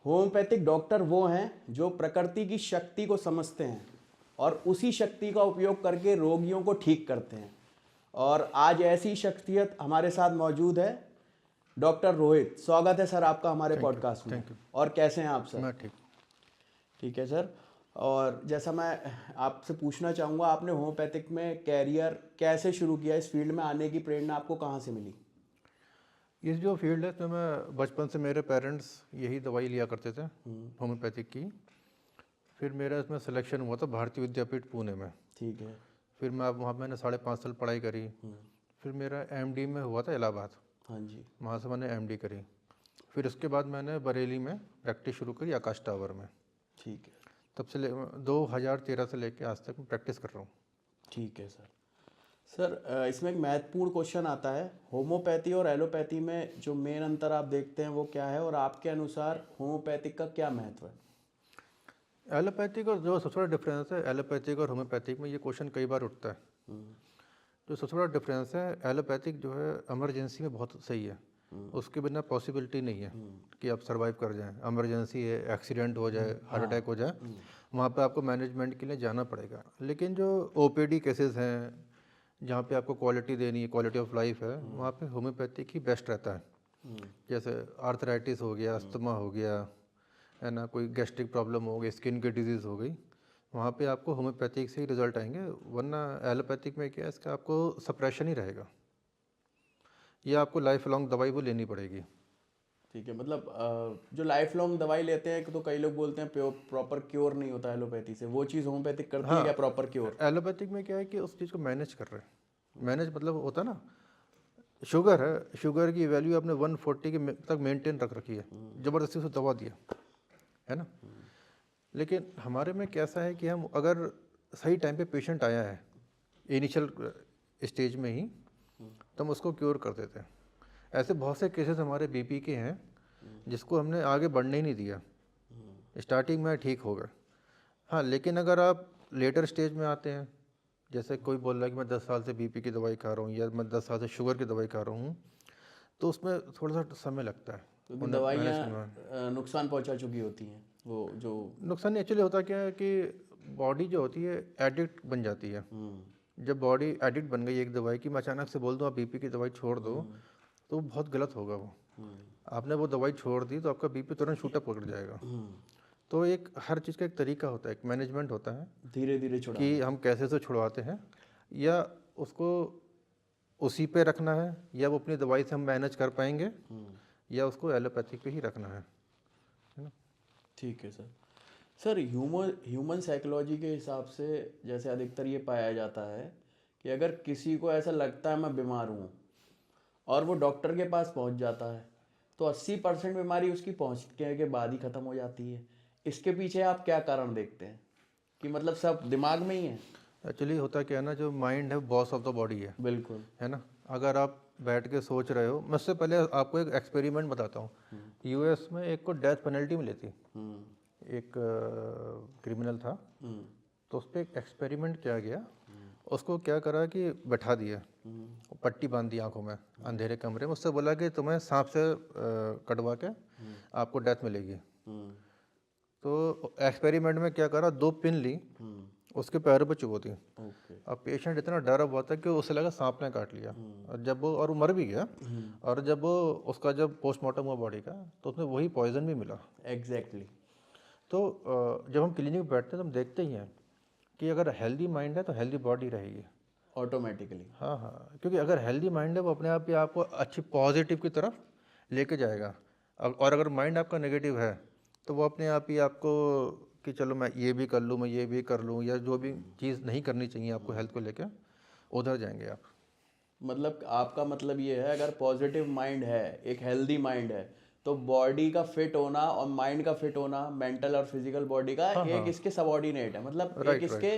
Homeopathic doctor वो हैं जो प्रकृति की शक्ति को समझते हैं और उसी शक्ति का उपयोग करके रोगियों को ठीक करते हैं। और आज ऐसी शख्सियत हमारे साथ मौजूद है, डॉक्टर रोहित। स्वागत है सर आपका हमारे पॉडकास्ट में। Thank you. और कैसे हैं आप सर? मैं ठीक। ठीक है सर। और जैसा मैं आपसे पूछना चाहूँगा, आपने होम्योपैथिक में कैरियर कैसे शुरू किया? इस फील्ड में आने की प्रेरणा आपको कहाँ से मिली? इस जो फील्ड है तो मैं बचपन से मेरे पेरेंट्स यही दवाई लिया करते थे होम्योपैथिक की। फिर मेरा इसमें सिलेक्शन हुआ था भारतीय विद्यापीठ पुणे में। ठीक है। फिर मैं वहाँ मैंने 5.5 साल पढ़ाई करी। फिर मेरा एमडी में हुआ था इलाहाबाद, हाँ जी। वहाँ से मैंने एमडी करी। फिर उसके बाद मैंने बरेली में प्रैक्टिस शुरू करी आकाश टावर में। ठीक है। तब से 2013 से लेके आज तक मैं प्रैक्टिस कर रहा हूँ। ठीक है सर। सर इसमें एक महत्वपूर्ण क्वेश्चन आता है, होम्योपैथी और एलोपैथी में जो मेन अंतर आप देखते हैं वो क्या है, और आपके अनुसार होम्योपैथिक का क्या महत्व है? एलोपैथिक और जो सबसे बड़ा डिफरेंस है एलोपैथिक और होम्योपैथिक में, ये क्वेश्चन कई बार उठता है। जो सबसे बड़ा डिफरेंस है, एलोपैथिक जो है इमरजेंसी में बहुत सही है, उसके बिना पॉसिबिलिटी नहीं है कि आप सरवाइव कर जाएं। इमरजेंसी है, एक्सीडेंट हो जाए, हार्ट अटैक हो जाए, वहाँ पे आपको मैनेजमेंट के लिए जाना पड़ेगा। लेकिन जो ओपीडी केसेस हैं जहाँ पे आपको क्वालिटी देनी है, क्वालिटी ऑफ लाइफ है, वहाँ पे होम्योपैथिक ही बेस्ट रहता है। जैसे आर्थराइटिस हो गया, अस्थमा हो गया, है ना, कोई गैस्ट्रिक प्रॉब्लम हो गई, स्किन की डिजीज़ हो गई, वहाँ पे आपको होम्योपैथिक से ही रिजल्ट आएंगे। वरना एलोपैथिक में क्या है, इसका आपको सप्रेशन ही रहेगा, ये आपको लाइफ लॉन्ग दवाई वो लेनी पड़ेगी। ठीक है। मतलब जो लाइफ लॉन्ग दवाई लेते हैं तो कई लोग बोलते हैं प्रॉपर क्योर नहीं होता एलोपैथी से, वो चीज़ होम्योपैथिक करती है क्या, प्रॉपर क्योर? एलोपैथिक में क्या है कि उस चीज़ को मैनेज कर रहे हैं। मैनेज मतलब होता ना, शुगर है, शुगर की वैल्यू आपने 140 के तक मेंटेन रख रखी है, ज़बरदस्ती से दवा दिया है ना। लेकिन हमारे में कैसा है कि हम अगर सही टाइम पे पेशेंट आया है इनिशियल स्टेज में ही, तो हम उसको क्योर कर देते हैं। ऐसे बहुत से केसेस हमारे बीपी के हैं जिसको हमने आगे बढ़ने ही नहीं दिया, स्टार्टिंग में ठीक हो गए। हाँ, लेकिन अगर आप लेटर स्टेज में आते हैं, जैसे कोई बोल रहा है कि मैं 10 साल से बीपी की दवाई खा रहा हूँ या मैं 10 साल से शुगर की दवाई खा रहा हूँ, तो उसमें थोड़ा सा समय लगता है क्योंकि उन्हें मैनेज करने में। दवाइयाँ नुकसान पहुंचा चुकी होती हैं, वो जो नुकसान एक्चुअली होता क्या है कि बॉडी जो होती है एडिक्ट बन जाती है। जब बॉडी एडिक्ट बन गई एक दवाई की, मैं अचानक से बोल दूँ आप बीपी की दवाई छोड़ दो, तो बहुत गलत होगा। वो आपने वो दवाई छोड़ दी तो आपका बीपी तुरंत शूटअप पकड़ जाएगा। तो एक हर चीज़ का एक तरीका होता है, एक मैनेजमेंट होता है धीरे धीरे छुड़ा कि हम कैसे से छुड़वाते हैं, या उसको उसी पे रखना है, या वो अपनी दवाई से हम मैनेज कर पाएंगे, या उसको एलोपैथिक पे ही रखना है ना। ठीक है सर। सर ह्यूमन साइकोलॉजी के हिसाब से जैसे अधिकतर ये पाया जाता है कि अगर किसी को ऐसा लगता है मैं बीमार हूँ और वो डॉक्टर के पास पहुँच जाता है, तो 80% बीमारी उसकी पहुँचने के बाद ही ख़त्म हो जाती है। इसके पीछे आप क्या कारण देखते हैं कि मतलब सब दिमाग में ही है? एक्चुअली होता क्या है ना, जो माइंड है बॉस ऑफ द बॉडी बिल्कुल। है ना। अगर आप बैठ के सोच रहे हो, मैं उससे पहले आपको एक एक्सपेरिमेंट बताता हूँ। यूएस में एक को डेथ पेनल्टी मिली थी, एक क्रिमिनल था, तो उस पर एक एक्सपेरिमेंट किया गया। उसको क्या करा कि बैठा दिया, पट्टी बांध दी आंखों में, अंधेरे कमरे में, उससे बोला कि तुम्हें सांप से कटवा के आपको डेथ मिलेगी। तो एक्सपेरिमेंट में क्या करा, 2 पिन ली, उसके पैरों पे चुभो दी। अब पेशेंट इतना डरा हुआ था कि उसे लगा सांप ने काट लिया, और जब वो मर भी गया। और जब वो उसका जब पोस्टमार्टम हुआ बॉडी का, तो उसमें वही पॉइजन भी मिला। एग्जैक्टली। तो जब हम क्लिनिक में बैठते हैं तो हम देखते ही हैं कि अगर हेल्दी माइंड है तो हेल्दी बॉडी रहेगी ऑटोमेटिकली। हाँ हाँ, क्योंकि अगर हेल्दी माइंड है वो अपने आप ही आपको अच्छी पॉजिटिव की तरफ लेके जाएगा। और अगर माइंड आपका नेगेटिव है तो वो अपने आप ही आपको कि चलो मैं ये भी कर लूँ, मैं ये भी कर लूँ, या जो भी चीज़ नहीं करनी चाहिए आपको हेल्थ को लेकर, उधर जाएंगे आप। मतलब आपका मतलब ये है, अगर पॉजिटिव माइंड है, एक हेल्दी माइंड है, तो बॉडी का फिट होना और माइंड का फिट होना, मेंटल और फिजिकल बॉडी का एक इसके सबऑर्डिनेट है, मतलब एक इसके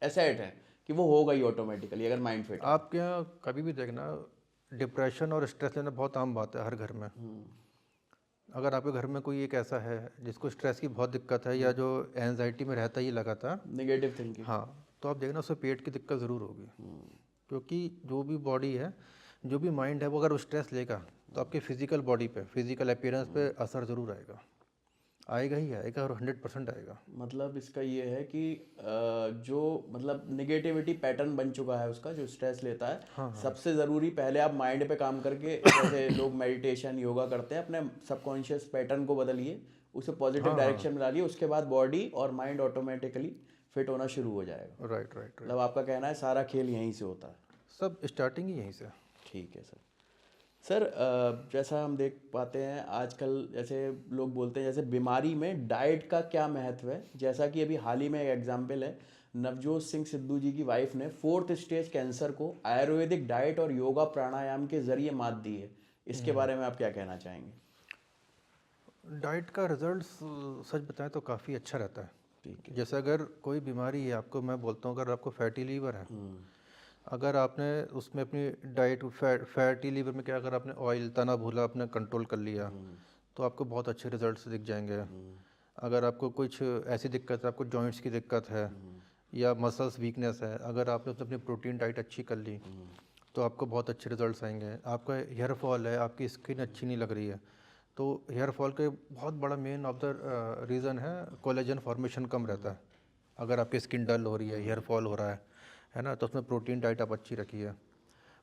एसेट है कि वो होगा ही ऑटोमेटिकली अगर माइंड फिट है। आपके यहाँ कभी भी देखना, डिप्रेशन और स्ट्रेस लेना बहुत आम बात है हर घर में। अगर आपके घर में कोई एक ऐसा है जिसको स्ट्रेस की बहुत दिक्कत है, या जो एंजाइटी में रहता है ये लगातार, नेगेटिव थिंकिंग, हाँ, तो आप देखना उससे पेट की दिक्कत ज़रूर होगी। क्योंकि जो भी बॉडी है, जो भी माइंड है, वो अगर वो स्ट्रेस लेगा तो आपके फिजिकल बॉडी पे, फिजिकल अपीयरेंस पे असर ज़रूर आएगा। आएगा ही आएगा और 100% आएगा। मतलब इसका ये है कि जो मतलब निगेटिविटी पैटर्न बन चुका है उसका, जो स्ट्रेस लेता है, सबसे ज़रूरी पहले आप माइंड पे काम करके, जैसे लोग मेडिटेशन योगा करते हैं, अपने सबकॉन्शियस पैटर्न को बदलिए, उसे पॉजिटिव डायरेक्शन में डालिए, उसके बाद बॉडी और माइंड ऑटोमेटिकली फिट होना शुरू हो जाएगा। Right right. मतलब आपका कहना है सारा खेल यहीं से होता है। सब स्टार्टिंग ही यहीं से। ठीक है सर। सर जैसा हम देख पाते हैं आजकल, जैसे लोग बोलते हैं, जैसे बीमारी में डाइट का क्या महत्व है, जैसा कि अभी हाल ही में एक एग्जांपल है, नवजोत सिंह सिद्धू जी की वाइफ ने 4th स्टेज कैंसर को आयुर्वेदिक डाइट और योगा प्राणायाम के जरिए मात दी है। इसके बारे में आप क्या कहना चाहेंगे? डाइट का रिजल्ट सच बताएं तो काफ़ी अच्छा रहता है। ठीक है। जैसे अगर कोई बीमारी है आपको, मैं बोलता हूँ अगर आपको फैटी लीवर है, अगर आपने उसमें अपनी डाइट फैटी लीवर में क्या, अगर आपने ऑयल तना भूला अपने कंट्रोल कर लिया तो आपको बहुत अच्छे रिजल्ट्स दिख जाएंगे। अगर आपको कुछ ऐसी दिक्कत है, आपको जॉइंट्स की दिक्कत है या मसल्स वीकनेस है, अगर आपने उसमें अपनी प्रोटीन डाइट अच्छी कर ली तो आपको बहुत अच्छे रिजल्ट्स आएंगे। आपका हेयर फॉल है, आपकी स्किन अच्छी नहीं लग रही है, तो हेयर फॉल का बहुत बड़ा मेन ऑफ द रीज़न है कोलेजन फॉर्मेशन कम रहता है। अगर आपकी स्किन डल हो रही है, हेयर फॉल हो रहा है ना, तो उसमें प्रोटीन डाइट आप अच्छी रखिए,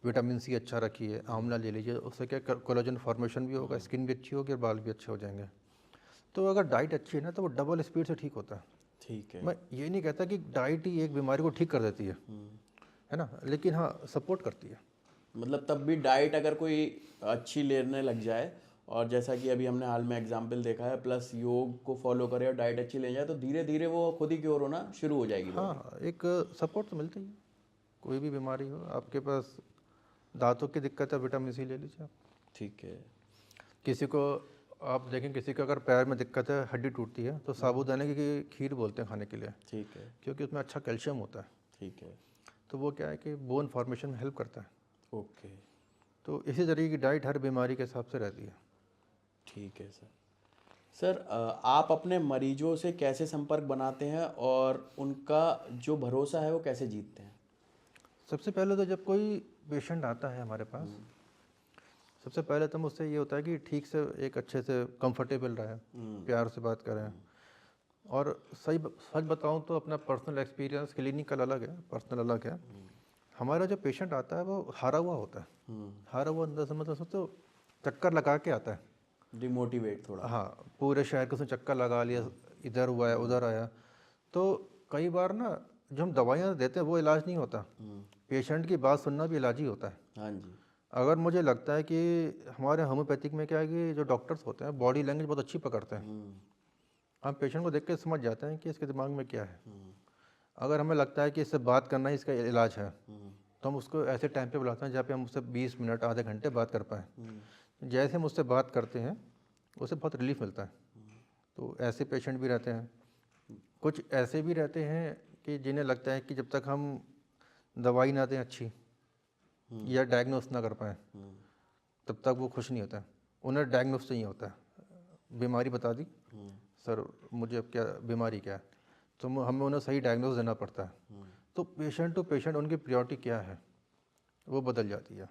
विटामिन सी अच्छा रखिए, आंवला ले लीजिए, उससे क्या कोलेजन फॉर्मेशन भी होगा, स्किन भी अच्छी होगी और बाल भी अच्छे हो जाएंगे। तो अगर डाइट अच्छी है ना तो वो डबल स्पीड से ठीक होता है। ठीक है। मैं ये नहीं कहता कि डाइट ही एक बीमारी को ठीक कर देती है ना, लेकिन हाँ सपोर्ट करती है। मतलब तब भी डाइट अगर कोई अच्छी लेने लग जाए, और जैसा कि अभी हमने हाल में एग्जाम्पल देखा है, प्लस योग को फॉलो करे और डाइट अच्छी ले जाए, तो धीरे धीरे वो खुद ही क्योर होना शुरू हो जाएगी body। हाँ, एक सपोर्ट तो मिलता ही है। कोई भी बीमारी हो, आपके पास दांतों की दिक्कत है, विटामिन सी ले लीजिए आप। ठीक है। किसी को आप देखें, किसी को अगर पैर में दिक्कत है, हड्डी टूटती है, तो साबूदाने की खीर बोलते हैं खाने के लिए, ठीक है। क्योंकि उसमें अच्छा कैल्शियम होता है। ठीक है। तो वो क्या है कि बोन फॉर्मेशन में हेल्प करता है। ओके। तो इसी तरीके की डाइट हर बीमारी के हिसाब से रहती है। ठीक है सर। सर आप अपने मरीजों से कैसे संपर्क बनाते हैं और उनका जो भरोसा है वो कैसे जीतते हैं? सबसे पहले तो जब कोई पेशेंट आता है हमारे पास, सबसे पहले तो मुझसे ये होता है कि ठीक से एक अच्छे से कंफर्टेबल रहे, प्यार से बात करें। और सच बताऊं तो अपना पर्सनल एक्सपीरियंस क्लिनिकल अलग है, पर्सनल अलग है। हमारा जो पेशेंट आता है वो हारा हुआ होता है, हारा हुआ अंदर से, मतलब सोचो चक्कर लगा के आता है, डिमोटिवेट थोड़ा। हाँ, पूरे शहर के उसने चक्कर लगा लिया, इधर हुआ है उधर आया। तो कई बार ना जो हम दवाइयाँ देते हैं वो इलाज नहीं होता, पेशेंट की बात सुनना भी इलाज ही होता है। हाँ जी। अगर मुझे लगता है कि हमारे होम्योपैथिक में क्या है कि जो डॉक्टर्स होते हैं बॉडी लैंग्वेज बहुत अच्छी पकड़ते हैं, हम पेशेंट को देख के समझ जाते हैं कि इसके दिमाग में क्या है। अगर हमें लगता है कि इससे बात करना ही इसका इलाज है, तो हम उसको ऐसे टाइम पे बुलाते हैं जहाँ पे हम उससे 20 मिनट आधे घंटे बात कर पाएँ। जैसे हम उससे बात करते हैं उससे बहुत रिलीफ मिलता है। तो ऐसे पेशेंट भी रहते हैं, कुछ ऐसे भी रहते हैं कि जिन्हें लगता है कि जब तक हम दवाई ना दें अच्छी या डायग्नोस ना कर पाएँ तब तक वो खुश नहीं होता है। उन्हें डायग्नोस चाहिए होता है, बीमारी बता दी, सर मुझे अब क्या बीमारी क्या है, तो हमें उन्हें सही डायग्नोस देना पड़ता है। तो पेशेंट टू पेशेंट उनकी प्रायोरिटी क्या है वो बदल जाती है।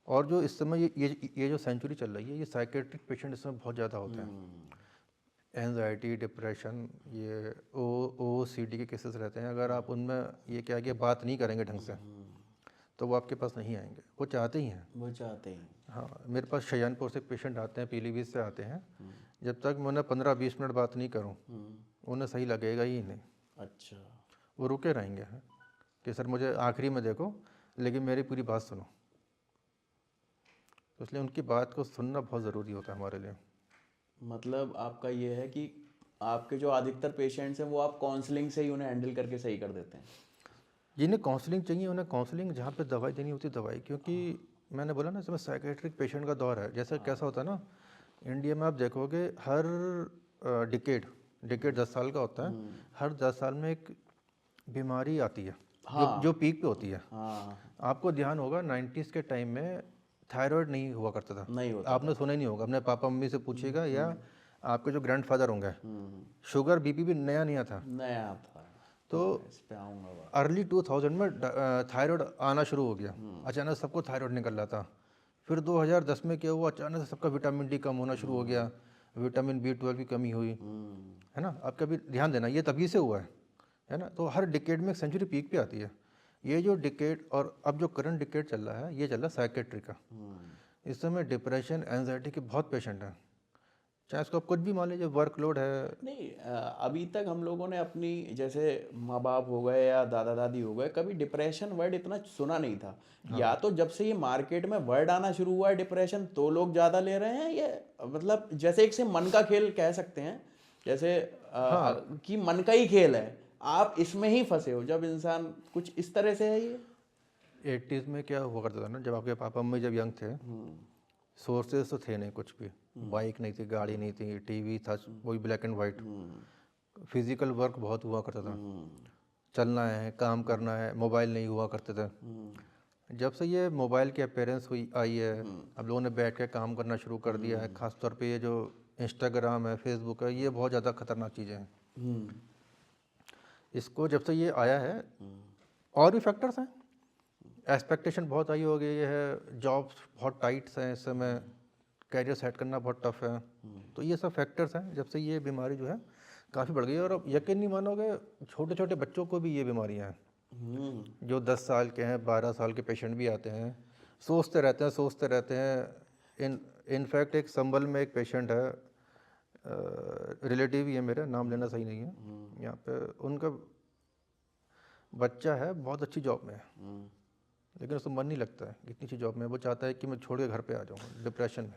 और जो इस समय ये जो सेंचुरी चल रही है, ये साइकेट्रिक पेशेंट इसमें बहुत ज़्यादा होते हैं। एंजाइटी, डिप्रेशन, ये OCD के केसेस रहते हैं। अगर आप उनमें ये क्या कि बात नहीं करेंगे ढंग से तो वो आपके पास नहीं आएंगे, वो चाहते ही हैं, वो चाहते हैं। हाँ, मेरे पास शहजानपुर से पेशेंट आते हैं, पीलीभीत से आते हैं, जब तक मैं उन्हें 15-20 मिनट बात नहीं करूं उन्हें सही लगेगा ही नहीं। अच्छा। वो रुके रहेंगे कि सर मुझे आखिरी में देखो लेकिन मेरी पूरी बात सुनो। तो इसलिए उनकी बात को सुनना बहुत ज़रूरी होता है हमारे लिए। मतलब आपका ये है कि आपके जो अधिकतर पेशेंट्स हैं वो आप काउंसलिंग से ही उन्हें हैंडल करके सही कर देते हैं? जिन्हें काउंसलिंग चाहिए उन्हें काउंसलिंग, जहाँ पे दवाई देनी होती है दवाई, क्योंकि मैंने बोला ना इसमें साइकेट्रिक पेशेंट का दौर है। जैसा कैसा होता है ना, इंडिया में आप देखोगे हर डिकेड 10 साल का होता है, हर 10 साल में एक बीमारी आती है जो पीक पे होती है। आपको ध्यान होगा 90s के टाइम में थायराइड नहीं हुआ करता था, नहीं होता आपने सुना ही नहीं होगा, अपने पापा मम्मी से पूछिएगा या आपके जो ग्रैंडफादर होंगे, शुगर बीपी भी नया था। तो इस पे आऊँगा। अर्ली 2000 में थायराइड आना शुरू हो गया, अचानक सबको थायराइड निकल रहा था। फिर 2010 में क्या हुआ, अचानक से सबका विटामिन डी कम होना शुरू हो गया, विटामिन B12 की कमी हुई, है ना। आप कभी ध्यान देना, ये तभी से हुआ है ना। तो हर डिकेड में एक सेंचुरी पीक पे आती है। ये जो डिकेड और अब जो करंट डिकेड चल रहा है, ये चल रहा है साइकेट्री का। इस समय डिप्रेशन, एंजाइटी के बहुत पेशेंट हैं, चाहे इसको आप कुछ भी मान लीजिए, वर्कलोड है। नहीं, अभी तक हम लोगों ने अपनी, जैसे माँ बाप हो गए या दादा दादी हो गए, कभी डिप्रेशन वर्ड इतना सुना नहीं था। या तो जब से ये मार्केट में वर्ड आना शुरू हुआ है डिप्रेशन, तो लोग ज़्यादा ले रहे हैं। ये मतलब जैसे एक से मन का खेल कह सकते हैं, जैसे कि मन का ही खेल है, आप इसमें ही फंसे हो जब इंसान कुछ इस तरह से है ये। 80s में क्या हुआ करता था ना, जब आपके पापा मम्मी जब यंग थे, सोर्सेज तो थे नहीं कुछ भी, बाइक नहीं थी, गाड़ी नहीं थी, टीवी था वही black and white. Physical work बहुत हुआ करता था, चलना है, काम करना है, मोबाइल नहीं हुआ करते थे। जब से ये मोबाइल की अपेयरेंस हुई आई है, अब लोगों ने बैठ के काम करना शुरू कर दिया है। खासतौर पे ये जो इंस्टाग्राम है, फेसबुक है, ये बहुत ज़्यादा खतरनाक चीज़ें हैं। इसको जब से ये आया है, और भी फैक्टर्स हैं, एक्सपेक्टेशन बहुत हाई हो गई है, जॉब्स बहुत टाइट्स हैं इस समय, कैरियर सेट करना बहुत टफ है। तो ये सब फैक्टर्स हैं, जब से ये बीमारी जो है काफ़ी बढ़ गई है। और अब यकीन नहीं मानोगे, छोटे छोटे बच्चों को भी ये बीमारियाँ हैं। जो 10 साल के हैं, 12 साल के पेशेंट भी आते हैं, सोचते रहते हैं। इनफैक्ट एक संभल में एक पेशेंट है, रिलेटिव ही है मेरा, नाम लेना सही नहीं है यहाँ पे। उनका बच्चा है, बहुत अच्छी जॉब में है, लेकिन उसको मन नहीं लगता है इतनी अच्छी जॉब में। वो चाहता है कि मैं छोड़ के घर पे आ जाऊँ, डिप्रेशन में।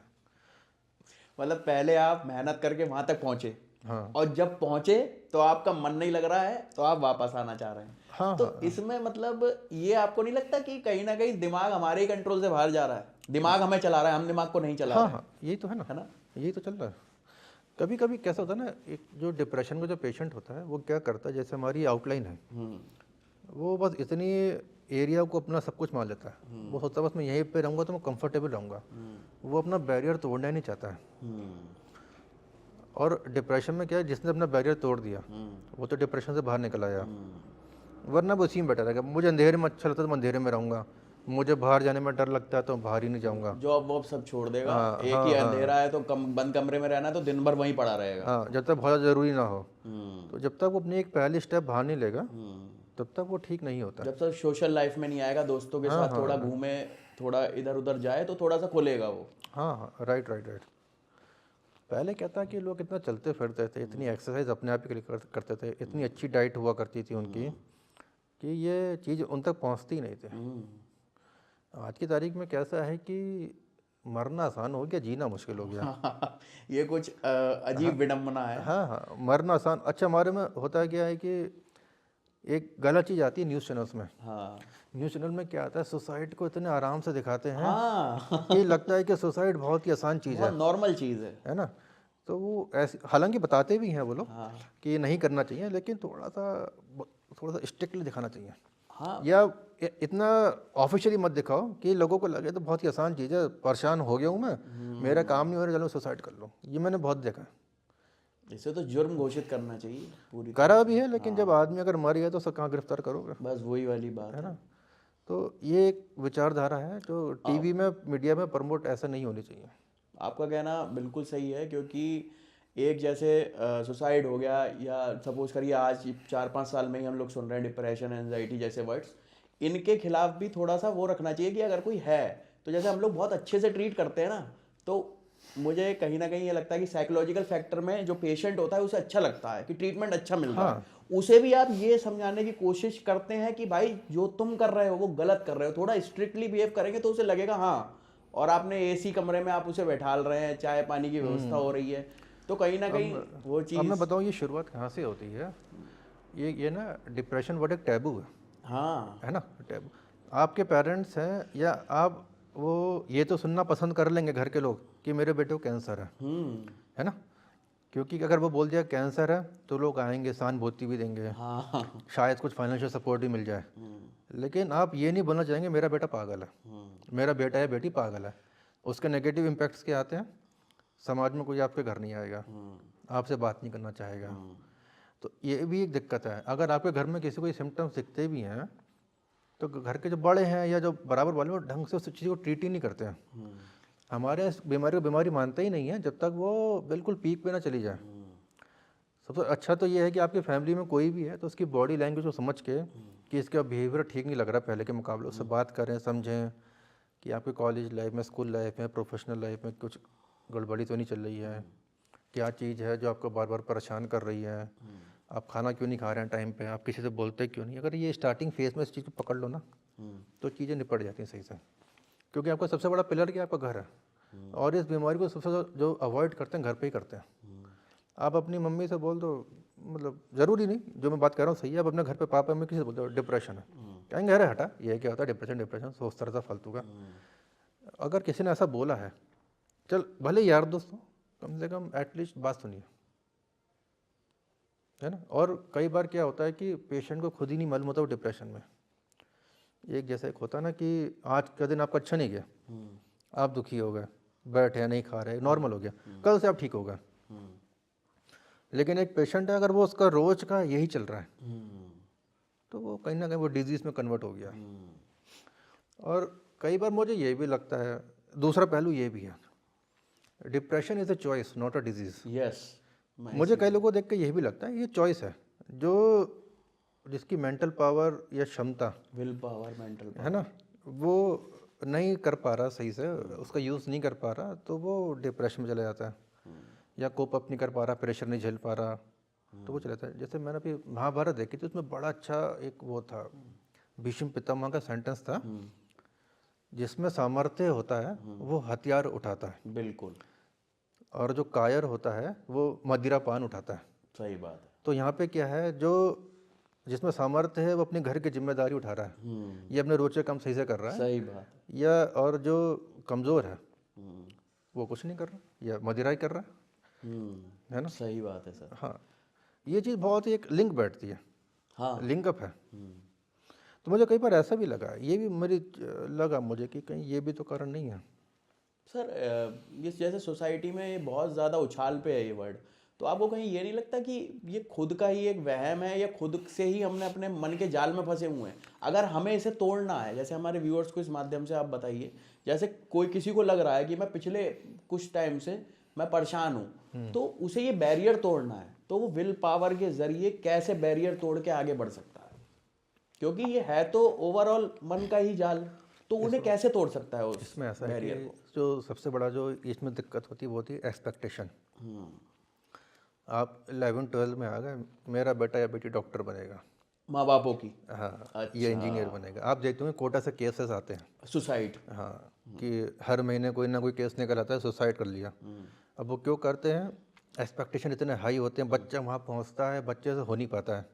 मतलब पहले आप मेहनत करके वहां तक पहुंचे, हाँ और जब पहुंचे तो आपका मन नहीं लग रहा है, तो आप वापस आना चाह रहे हैं। हाँ तो हाँ इसमें मतलब ये आपको नहीं लगता कि कहीं ना कहीं दिमाग हमारे ही कंट्रोल से बाहर जा रहा है? दिमाग हमें चला रहा है, हम दिमाग को नहीं चला हाँ रहे हैं, हाँ, यही तो है है ना? यही तो चल रहा है। कभी कभी कैसा होता है ना, एक जो डिप्रेशन का जो पेशेंट होता है, वो क्या करता है, जैसे हमारी आउटलाइन है, वो बस इतनी एरिया को अपना सब कुछ मान लेता है। वो सोचता है बस मैं यहीं पे रहूँगा तो मैं कंफर्टेबल रहूँगा। वो अपना बैरियर तोड़ना ही नहीं चाहता है। और डिप्रेशन में क्या है, जिसने अपना बैरियर तोड़ दिया, वो तो डिप्रेशन से बाहर निकल आया। वरना वो उसी में बैठा रहेगा, मुझे अंधेरे में अच्छा लगता है तो मैं अंधेरे में रहूँगा, मुझे बाहर जाने में डर लगता है तो मैं बाहर ही नहीं जाऊँगा। जॉब वॉब सब छोड़ देगा, हाँ एक ही अंधेरा है तो बंद कमरे में रहना है, तो दिन भर वहीं पड़ा रहेगा। हाँ, जब तक बहुत ज़रूरी ना हो। तो जब तक वो अपनी एक पहली स्टेप बाहर नहीं लेगा, तब तक वो ठीक नहीं होता। जब तक सोशल लाइफ में नहीं आएगा, दोस्तों के साथ थोड़ा घूमे, थोड़ा इधर उधर जाए, तो थोड़ा सा खुलेगा वो। हाँ हाँ, राइट। पहले क्या था कि लोग इतना चलते फिरते थे, इतनी एक्सरसाइज अपने आप ही करते थे, इतनी अच्छी डाइट हुआ करती थी उनकी, कि ये चीज़ उन तक पहुंचती ही नहीं थी। आज की तारीख में कैसा है कि मरना आसान हो गया, जीना मुश्किल हो गया। ये कुछ अजीब विडंबना है। हाँ, मरना आसान। अच्छा, हमारे में होता क्या है कि एक गलत चीज़ आती है न्यूज़ चैनल्स में। न्यूज़ चैनल में क्या आता है, सुसाइड को इतने आराम से दिखाते हैं कि लगता है कि सुसाइड बहुत ही आसान चीज़ है, बहुत नॉर्मल चीज़ है ना। तो वो ऐसे, हालांकि बताते भी हैं वो लोग कि ये नहीं करना चाहिए, लेकिन थोड़ा सा स्ट्रिक्टली दिखाना चाहिए। या इतना ऑफिशियली मत दिखाओ कि लोगों को लगे तो बहुत ही आसान चीज़ है, परेशान हो गया हूँ मैं, मेरा काम नहीं हो रहा, चलो सुसाइड कर लो। ये मैंने बहुत देखा है। इसे तो जुर्म घोषित करना चाहिए पूरी करा भी है, लेकिन जब आदमी अगर मर गया तो उसे कहाँ गिरफ्तार करोगे, बस वही वाली बात है ना। तो ये एक विचारधारा है जो टीवी में, मीडिया में प्रमोट ऐसा नहीं होनी चाहिए। आपका कहना बिल्कुल सही है, क्योंकि एक जैसे सुसाइड हो गया, या सपोज करिए आज 4-5 साल में ही हम लोग सुन रहे हैं डिप्रेशन, एंजाइटी जैसे वर्ड्स, इनके खिलाफ भी थोड़ा सा वो रखना चाहिए कि अगर कोई है, तो जैसे हम लोग बहुत अच्छे से ट्रीट करते हैं ना, तो मुझे कहीं ना कहीं ये लगता है कि साइकोलॉजिकल फैक्टर में जो पेशेंट होता है उसे अच्छा लगता है कि ट्रीटमेंट अच्छा मिल रहा है, उसे भी आप ये समझाने की कोशिश करते हैं कि भाई जो तुम कर रहे हो वो गलत कर रहे हो, थोड़ा स्ट्रिक्टली बिहेव करेंगे तो उसे लगेगा हाँ। और आपने एसी कमरे में आप उसे बैठाल रहे हैं, चाय पानी की व्यवस्था हो रही है, तो कहीं ना कहीं वो चीज़। अब मैं बताऊँ ये शुरुआत कहाँ से होती है। ये ना डिप्रेशन वर्ड एक टैबू है, है ना, टैबू। आपके पेरेंट्स हैं या आप, वो ये तो सुनना पसंद कर लेंगे घर के लोग कि मेरे बेटे को कैंसर है ना, क्योंकि अगर वो बोल दिया कैंसर है तो लोग आएंगे, सहानुभूति भी देंगे, शायद कुछ फाइनेंशियल सपोर्ट भी मिल जाए। लेकिन आप ये नहीं बोलना चाहेंगे मेरा बेटा पागल है, मेरा बेटा या बेटी पागल है। उसके नेगेटिव इम्पैक्ट्स क्या आते हैं, समाज में कोई आपके घर नहीं आएगा, आपसे बात नहीं करना चाहेगा। तो ये भी एक दिक्कत है। अगर आपके घर में किसी को ये सिम्टम्स दिखते भी हैं, तो घर के जो बड़े हैं या जो बराबर वाले, वो ढंग से उस चीज़ को ट्रीट ही नहीं करते हैं। हमारे इस बीमारी को बीमारी मानते ही नहीं है जब तक वो बिल्कुल पीक पे ना चली जाए। सबसे अच्छा तो ये है कि आपकी फैमिली में कोई भी है तो उसकी बॉडी लैंग्वेज को समझ के कि इसका बिहेवियर ठीक नहीं लग रहा पहले के मुकाबले, उससे बात करें, समझें कि आपके कॉलेज लाइफ में, स्कूल लाइफ में, प्रोफेशनल लाइफ में कुछ गड़बड़ी तो नहीं चल रही है, क्या चीज़ है जो आपको बार बार परेशान कर रही है, आप खाना क्यों नहीं खा रहे हैं टाइम पे, आप किसी से बोलते क्यों नहीं। अगर ये स्टार्टिंग फेज में इस चीज़ को पकड़ लो ना तो चीज़ें निपट जाती हैं सही से, क्योंकि आपका सबसे बड़ा पिलर क्या, आपका घर है। और इस बीमारी को सबसे ज़्यादा जो अवॉइड करते हैं घर पे ही करते हैं। आप अपनी मम्मी से बोल दो, मतलब ज़रूरी नहीं जो मैं बात कर रहा हूँ सही है, आप अपने घर पे पापा मम्मी किसी से बोलते हो डिप्रेशन है, कहेंगे अरे हटा ये क्या होता है डिप्रेशन, डिप्रेशन सोचता रहता फालतू का। अगर किसी ने ऐसा बोला है, चल भले यार दोस्तों कम से कम एटलीस्ट बात सुनिए, है ना। और कई बार क्या होता है कि पेशेंट को खुद ही नहीं मालूम होता वो डिप्रेशन में। एक जैसा एक होता है ना कि आज का दिन आपका अच्छा नहीं गया, आप दुखी हो गए, बैठे नहीं खा रहे, नॉर्मल हो गया, कल से आप ठीक हो गए। लेकिन एक पेशेंट है अगर वो उसका रोज का यही चल रहा है तो वो कहीं ना कहीं वो डिजीज़ में कन्वर्ट हो गया। और कई बार मुझे ये भी लगता है, दूसरा पहलू ये भी है, depression is a choice not a disease. Yes, मुझे कई लोगों को देख के यही भी लगता है ये चॉइस है, जो जिसकी मेंटल पावर या क्षमता विल पावर, मेंटल है ना वो नहीं कर पा रहा सही से, उसका यूज़ नहीं कर पा रहा, तो वो डिप्रेशन में चला जाता है, या कोप अप नहीं कर पा रहा, प्रेशर नहीं झेल पा रहा, तो वो चला जाता है। जैसे मैंने अभी महाभारत देखी थी, उसमें बड़ा अच्छा एक वो था, भीष्म पितामह का सेंटेंस था, जिसमें सामर्थ्य होता है वो हथियार उठाता है, बिल्कुल और जो कायर होता है वो मदिरा पान उठाता है। सही बात है। तो यहाँ पे क्या है, जो जिसमें सामर्थ्य है वो अपने घर की जिम्मेदारी उठा रहा है, ये अपने रोचे काम सही से कर रहा है, सही बात है। या और जो कमज़ोर है वो कुछ नहीं कर रहा, या मदिरा ही कर रहा है ना। सही बात है सर। हाँ, ये चीज़ बहुत ही एक लिंक बैठती है, हाँ, लिंकअप है। तो मुझे कई बार ऐसा भी लगा, ये भी मेरी लगा मुझे कि कहीं ये भी तो कारण नहीं है। सर ये जैसे सोसाइटी में ये बहुत ज़्यादा उछाल पे है ये वर्ड, तो आपको कहीं ये नहीं लगता कि ये खुद का ही एक वहम है, या खुद से ही हमने अपने मन के जाल में फंसे हुए हैं? अगर हमें इसे तोड़ना है, जैसे हमारे व्यूअर्स को इस माध्यम से आप बताइए, जैसे कोई किसी को लग रहा है कि मैं पिछले कुछ टाइम से मैं परेशान हूँ, तो उसे ये बैरियर तोड़ना है, तो वो विल पावर के जरिए कैसे बैरियर तोड़ के आगे बढ़ सकता है? क्योंकि ये है तो ओवरऑल मन का ही जाल, तो उन्हें कैसे तोड़ सकता है उस इसमें ऐसा है बैरियर कि को? जो सबसे बड़ा जो इसमें दिक्कत होती है वो होती है एक्सपेक्टेशन। आप 11-12 में आ गए, मेरा बेटा या बेटी डॉक्टर बनेगा, माँ बापों की। हाँ, ये अच्छा, इंजीनियर बनेगा। आप देखते होंगे कोटा से केसेस आते हैं, सुसाइड। हाँ, कि हर महीने कोई ना कोई केस निकल आता है सुसाइड कर लिया। अब वो क्यों करते हैं, एक्सपेक्टेशन इतने हाई होते हैं, बच्चा वहाँ पहुँचता है, बच्चे से हो नहीं पाता है।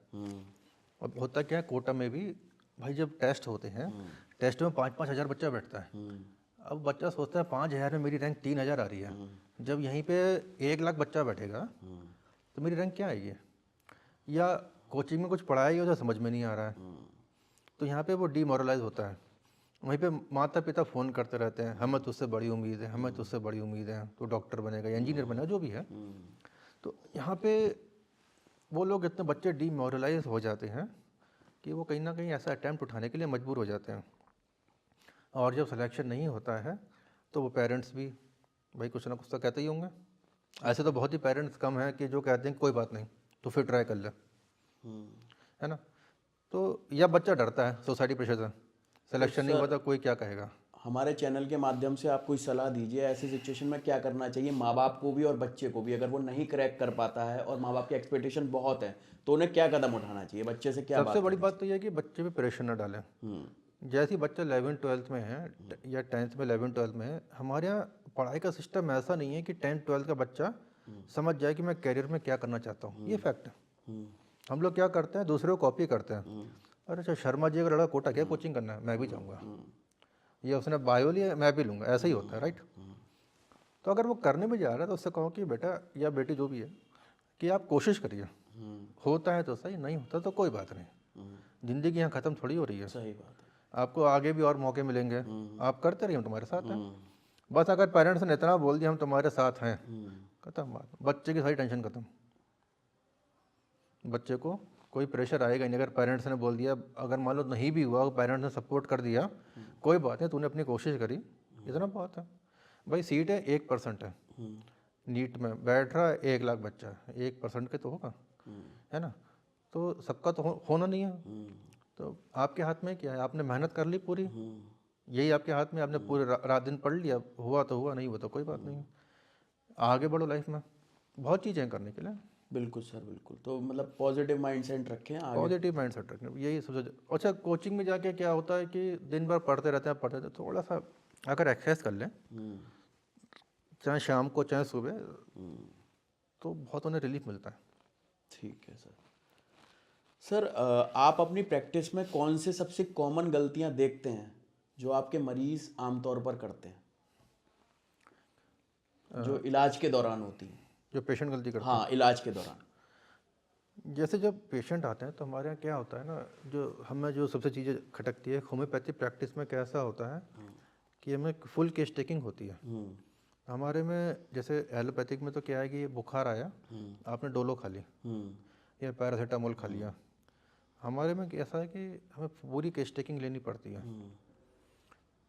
अब होता क्या है कोटा में भी, भाई जब टेस्ट होते हैं, टेस्ट में 5-5 हज़ार बच्चा बैठता है। अब बच्चा सोचता है 5,000 में मेरी रैंक 3,000 आ रही है, जब यहीं पे 1 लाख बच्चा बैठेगा तो मेरी रैंक क्या आएगी। या कोचिंग में कुछ पढ़ाया ही हो जो समझ में नहीं आ रहा है, तो यहाँ पे वो डीमोरलाइज होता है। वहीं पे माता पिता फ़ोन करते रहते हैं, हमें तुझसे बड़ी उम्मीद है, हमें तुझसे बड़ी उम्मीद है, तो डॉक्टर बनेगा या इंजीनियर बनेगा, जो भी है। तो यहाँ पे वो लोग इतने बच्चे डीमोरलाइज हो जाते हैं कि वो कहीं ना कहीं ऐसा अटैम्प्ट उठाने के लिए मजबूर हो जाते हैं। और जब सिलेक्शन नहीं होता है तो वो पेरेंट्स भी भाई कुछ ना कुछ तो कहते ही होंगे। ऐसे तो बहुत ही पेरेंट्स कम हैं कि जो कहते हैं कोई बात नहीं तो फिर ट्राई कर ले, है ना। तो या बच्चा डरता है सोसाइटी प्रेशर से, सिलेक्शन नहीं हुआ तो कोई क्या कहेगा। हमारे चैनल के माध्यम से आप कोई सलाह दीजिए, ऐसी सिचुएशन में क्या करना चाहिए माँ बाप को भी और बच्चे को भी, अगर वो नहीं क्रैक कर पाता है और माँ बाप की एक्सपेक्टेशन बहुत है, तो उन्हें क्या कदम उठाना चाहिए, बच्चे से क्या सबसे बात बड़ी करनी बात तो ये है कि बच्चे पे प्रेशर ना डालें। जैसे ही बच्चा 11-12 में है या 10th में 11-12 में है, हमारे यहाँ पढ़ाई का सिस्टम ऐसा नहीं है कि 10th-12 का बच्चा समझ जाए कि मैं करियर में क्या करना चाहता हूँ। ये फैक्ट है। हम लोग क्या करते हैं, दूसरे को कॉपी करते हैं। अरे अच्छा शर्मा जी अगर लड़ा कोटा क्या कोचिंग करना है, मैं भी जाऊँगा, ये उसने बायो लिया मैं भी लूँगा, ऐसा ही होता है, राइट। तो अगर वो करने में जा रहा है तो उससे कहो कि बेटा या बेटी जो भी है कि आप कोशिश करिए, होता है तो सही, नहीं होता तो कोई बात नहीं, ज़िंदगी यहाँ ख़त्म थोड़ी हो रही है। सही बात है। आपको आगे भी और मौके मिलेंगे, आप करते रहिए, हम तुम्हारे साथ हैं। बस अगर पेरेंट्स ने इतना बोल दिया हम तुम्हारे साथ हैं, खत्म बात, बच्चे की सारी टेंशन खत्म। बच्चे को कोई प्रेशर आएगा नहीं। अगर पेरेंट्स ने बोल दिया, अगर मान लो नहीं भी हुआ, पेरेंट्स ने सपोर्ट कर दिया, कोई बात नहीं, तूने अपनी कोशिश करी, इतना बहुत है। भाई सीट है 1% है, नीट में बैठ रहा है 1 लाख बच्चा है, 1% के तो होगा, है ना। तो सबका तो होना नहीं है। तो आपके हाथ में क्या है, आपने मेहनत कर ली पूरी, यही आपके हाथ में, आपने पूरे रात दिन पढ़ लिया, हुआ तो हुआ, नहीं हुआ तो कोई बात नहीं है। आगे बढ़ो लाइफ में, बहुत चीज़ें हैं करने के लिए। बिल्कुल सर, बिल्कुल। तो मतलब पॉजिटिव माइंडसेट रखें आगे। पॉजिटिव माइंड सेट रखना, यही सोचा। अच्छा, कोचिंग में जाके क्या होता है कि दिन भर पढ़ते रहते हैं, थोड़ा सा अगर एक्सरसाइज कर लें, चाहे शाम को चाहे सुबह, तो बहुत उन्हें रिलीफ मिलता है। ठीक है सर। सर आप अपनी प्रैक्टिस में कौन से सबसे कॉमन गलतियां देखते हैं जो आपके मरीज आमतौर पर करते हैं, जो इलाज के दौरान होती हैं? जो पेशेंट गलती करते हाँ, इलाज के दौरान। हैं, जैसे जब पेशेंट आते हैं तो हमारे यहाँ क्या होता है ना, जो हमें जो सबसे चीज़ें खटकती है होम्योपैथी प्रैक्टिस में, कैसा होता है कि हमें फुल केस टेकिंग होती है। हमारे में जैसे एलोपैथिक में तो क्या है कि बुखार आया, आपने डोलो खा ली या पैरासीटामोल खा लिया। हमारे में ऐसा है कि हमें पूरी केस टेकिंग लेनी पड़ती है।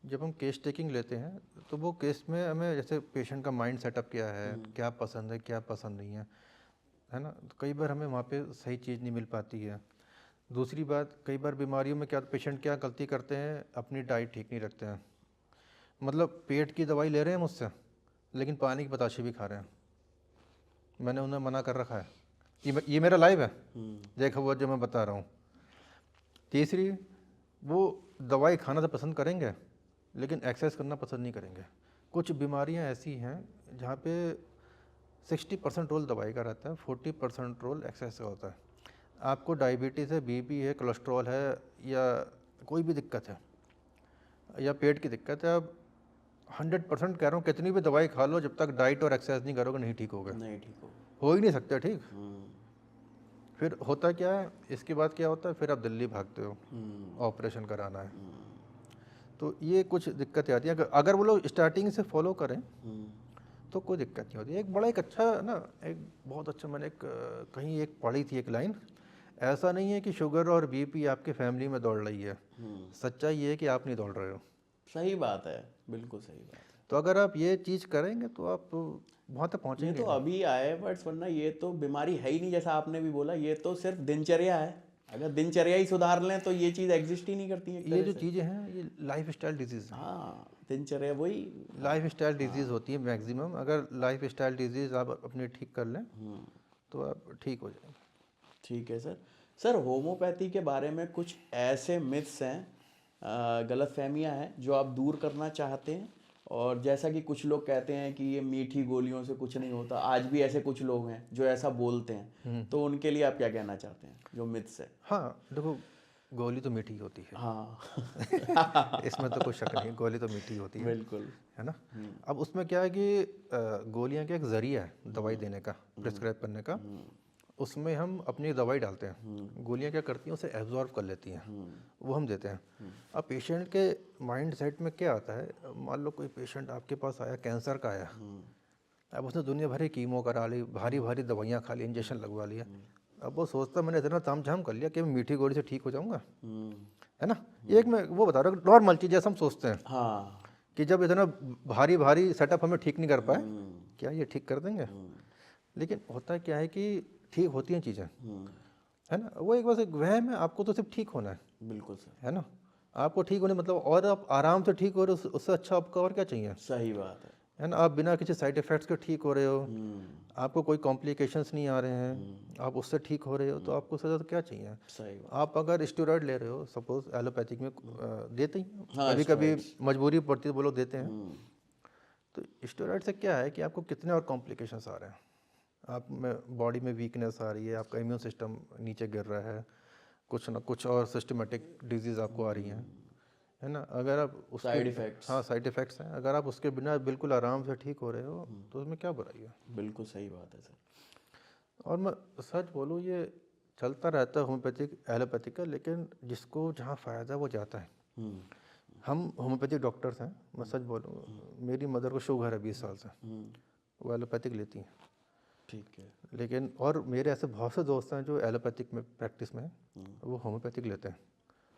जब हम केस टेकिंग लेते हैं तो वो केस में हमें जैसे पेशेंट का माइंड सेटअप क्या है, क्या पसंद है क्या पसंद नहीं है ना। तो कई बार हमें वहाँ पे सही चीज़ नहीं मिल पाती है। दूसरी बात, कई बार बीमारियों में क्या पेशेंट क्या गलती करते हैं, अपनी डाइट ठीक नहीं रखते हैं। मतलब पेट की दवाई ले रहे हैं मुझसे, लेकिन पानी की बताशे भी खा रहे हैं। मैंने उन्हें मना कर रखा है, ये मेरा लाइव है, देखो वो जो मैं बता रहा हूँ। तीसरी, वो दवाई खाना तो पसंद करेंगे लेकिन एक्सरसाइज करना पसंद नहीं करेंगे। कुछ बीमारियां ऐसी हैं जहाँ पे 60% रोल दवाई का रहता है, 40% रोल एक्सरसाइज का होता है। आपको डायबिटीज़ है, बीपी है, कोलेस्ट्रॉल है, या कोई भी दिक्कत है, या पेट की दिक्कत है, आप 100% कह रहा हूँ, कितनी भी दवाई खा लो, जब तक डाइट और एक्सरसाइज नहीं करोगे नहीं ठीक होगा, नहीं ठीक हो। हो ही नहीं सकता ठीक। फिर होता क्या है, इसके बाद क्या होता है, फिर आप दिल्ली भागते हो, ऑपरेशन कराना है। तो ये कुछ दिक्कतें आती हैं। अगर वो लोग स्टार्टिंग से फॉलो करें तो कोई दिक्कत नहीं होती। एक बड़ा एक अच्छा ना, एक बहुत अच्छा, मैंने कहीं एक पढ़ी थी एक लाइन, ऐसा नहीं है कि शुगर और बीपी आपके फैमिली में दौड़ रही है, सच्चाई ये है कि आप नहीं दौड़ रहे हो। सही बात है, बिल्कुल सही बात है। तो अगर आप ये चीज़ करेंगे तो आप वहाँ तक ये पहुँचेंगे तो नहीं। अभी आए, बट वरना ये तो बीमारी है ही नहीं, जैसा आपने भी बोला, ये तो सिर्फ दिनचर्या है। अगर दिनचर्या ही सुधार लें तो ये चीज़ एग्जिस्ट ही नहीं करती है एक ये तरह जो से। चीज़ें हैं ये लाइफ स्टाइल डिजीज़ है। हाँ, दिनचर्या वही। लाइफ स्टाइल डिजीज़ होती है मैक्सिमम। अगर लाइफ स्टाइल डिजीज़ आप अपने ठीक कर लें तो आप ठीक हो जाएंगे। ठीक है सर। सर होम्योपैथी के बारे में कुछ ऐसे मिथ्स हैं, गलतफहमियां हैं जो आप दूर करना चाहते हैं? और जैसा कि कुछ लोग कहते हैं कि ये मीठी गोलियों से कुछ नहीं होता, आज भी ऐसे कुछ लोग हैं जो ऐसा बोलते हैं, तो उनके लिए आप क्या कहना चाहते हैं, जो मिथ्स है? हाँ देखो, गोली तो मीठी होती है, हाँ। इसमें तो कोई शक नहीं, गोली तो मीठी होती बिल्कुल। है ना। अब उसमें क्या है कि गोलियां क्या एक जरिया है दवाई देने का, प्रिस्क्राइब करने का। उसमें हम अपनी दवाई डालते हैं, गोलियां क्या करती हैं उसे एब्जॉर्ब कर लेती हैं, वो हम देते हैं। अब पेशेंट के माइंड सेट में क्या आता है, मान लो कोई पेशेंट आपके पास आया, कैंसर का आया, अब उसने दुनिया भर की कीमो करा ली, भारी भारी दवाइयाँ खा ली, इंजेक्शन लगवा लिया। अब वो सोचता मैंने इतना ताम झाम कर लिया कि मैं मीठी गोली से ठीक हो जाऊंगा, है ना। एक मैं वो बता रहा हूँ नॉर्मल चीज़ जैसे हम सोचते हैं हाँ। कि जब इतना भारी भारी सेटअप हमें ठीक नहीं कर पाए, क्या ये ठीक कर देंगे। लेकिन होता क्या है कि ठीक होती हैं चीज़ें, है ना। वो एक बस एक वहम है, आपको तो सिर्फ ठीक होना है, बिल्कुल सर, है ना। आपको ठीक होने मतलब, और आप आराम से ठीक हो रहे हो, उससे अच्छा आपका और क्या चाहिए, सही बात है ना। आप बिना किसी साइड इफ़ेक्ट्स के ठीक हो रहे हो, आपको कोई कॉम्प्लिकेशंस नहीं आ रहे हैं, आप उससे ठीक हो रहे हो, तो आपको उससे ज़्यादा क्या चाहिए। सही बात। आप अगर स्टेरॉयड ले रहे हो, सपोज एलोपैथिक में देते ही हाँ, कभी कभी steroids। मजबूरी पड़ती है वो लोग देते हैं। तो स्टेरॉयड से क्या है कि आपको कितने और कॉम्प्लिकेशंस आ रहे हैं, आप में बॉडी में वीकनेस आ रही है, आपका इम्यून सिस्टम नीचे गिर रहा है, कुछ ना कुछ और सिस्टमेटिक डिजीज़ आपको आ रही हैं, है ना। अगर आप उसके साइड इफेक्ट्स। हाँ साइड इफ़ेक्ट्स हैं, अगर आप उसके बिना बिल्कुल आराम से ठीक हो रहे हो तो उसमें क्या बुराई है। बिल्कुल सही बात है सर। और मैं सच बोलूँ, ये चलता रहता है होम्योपैथिक एलोपैथिक का, लेकिन जिसको जहाँ फ़ायदा वो जाता है। हम होम्योपैथिक डॉक्टर्स हैं, मैं सच बोलूँ, मेरी मदर को शुगर है 20 साल से, वो एलोपैथिक लेती हैं। ठीक है। लेकिन और मेरे ऐसे बहुत से दोस्त हैं जो एलोपैथिक में प्रैक्टिस में हैं, वो होम्योपैथिक लेते हैं।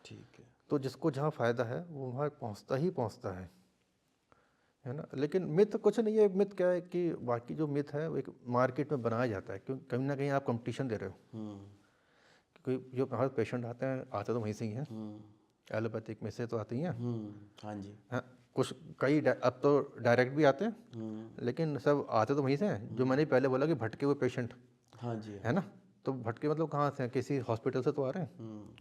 ठीक है। तो जिसको जहाँ फ़ायदा है वो वहाँ पहुँचता ही पहुँचता है। है ना। लेकिन मिथ कुछ नहीं है, मिथ क्या है कि बाकी जो मिथ है वो एक मार्केट में बनाया जाता है, क्योंकि कहीं ना कहीं आप कंपटीशन दे रहे हो। कोई जो हमारे पेशेंट आते तो वहीं से ही हैं, एलोपैथिक में से तो आते ही हैं। हाँ जी। हाँ, कुछ कई अब तो डायरेक्ट भी आते हैं, लेकिन सब आते तो वहीं से हैं। जो मैंने पहले बोला कि भटके हुए पेशेंट, हाँ जी। है ना, तो भटके मतलब कहाँ से हैं, किसी हॉस्पिटल से तो आ रहे हैं।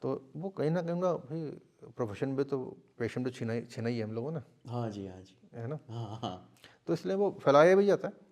तो वो कहीं ना कहीं भाई प्रोफेशन में तो पेशेंट तो छीना ही है हम लोगों ने, हाँ जी। हाँ जी। है ना। हाँ हाँ। तो इसलिए वो फैलाया भी जाता है।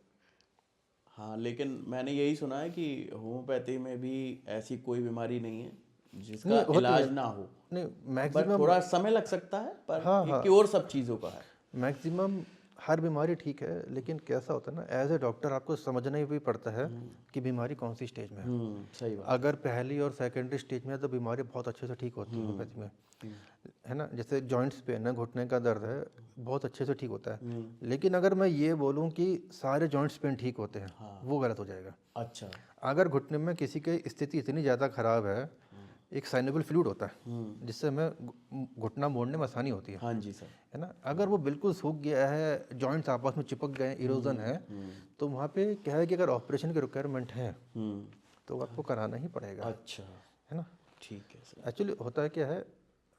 हाँ, लेकिन मैंने यही सुना है कि होम्योपैथी में भी ऐसी कोई बीमारी नहीं है नहीं जिसका होती है, इलाज ना हो, नहीं बट मैक्सिमम, थोड़ा समय लग सकता है, पर हाँ एक हाँ, क्योर सब चीज़ों का है। मैक्सिमम हर बीमारी ठीक है, लेकिन कैसा होता है ना, एज ए डॉक्टर आपको समझना ही भी पड़ता है कि बीमारी कौन सी स्टेज में है। सही बात। अगर पहली और सेकेंडरी स्टेज में है तो बीमारी बहुत अच्छे से ठीक होती है होम्योपैथी में, है ना। जैसे जॉइंट्स पेन है, घुटने का दर्द है, बहुत अच्छे से ठीक होता है। लेकिन अगर मैं ये बोलूँ कि सारे जॉइंट्स पेन ठीक होते हैं, वो गलत हो जाएगा। अच्छा। अगर घुटने में किसी की स्थिति इतनी ज़्यादा खराब है, एक साइनेबल फ्लूइड होता है जिससे हमें घुटना मोड़ने में आसानी होती हाँ जी सर। है ना। अगर वो बिल्कुल सूख गया है, जॉइंट्स आपस में चिपक गए, इरोजन है, तो वहाँ पे क्या है कि अगर ऑपरेशन की रिक्वायरमेंट है तो आपको कराना ही पड़ेगा, अच्छा। है ना। ठीक है सर। एक्चुअली होता है क्या है,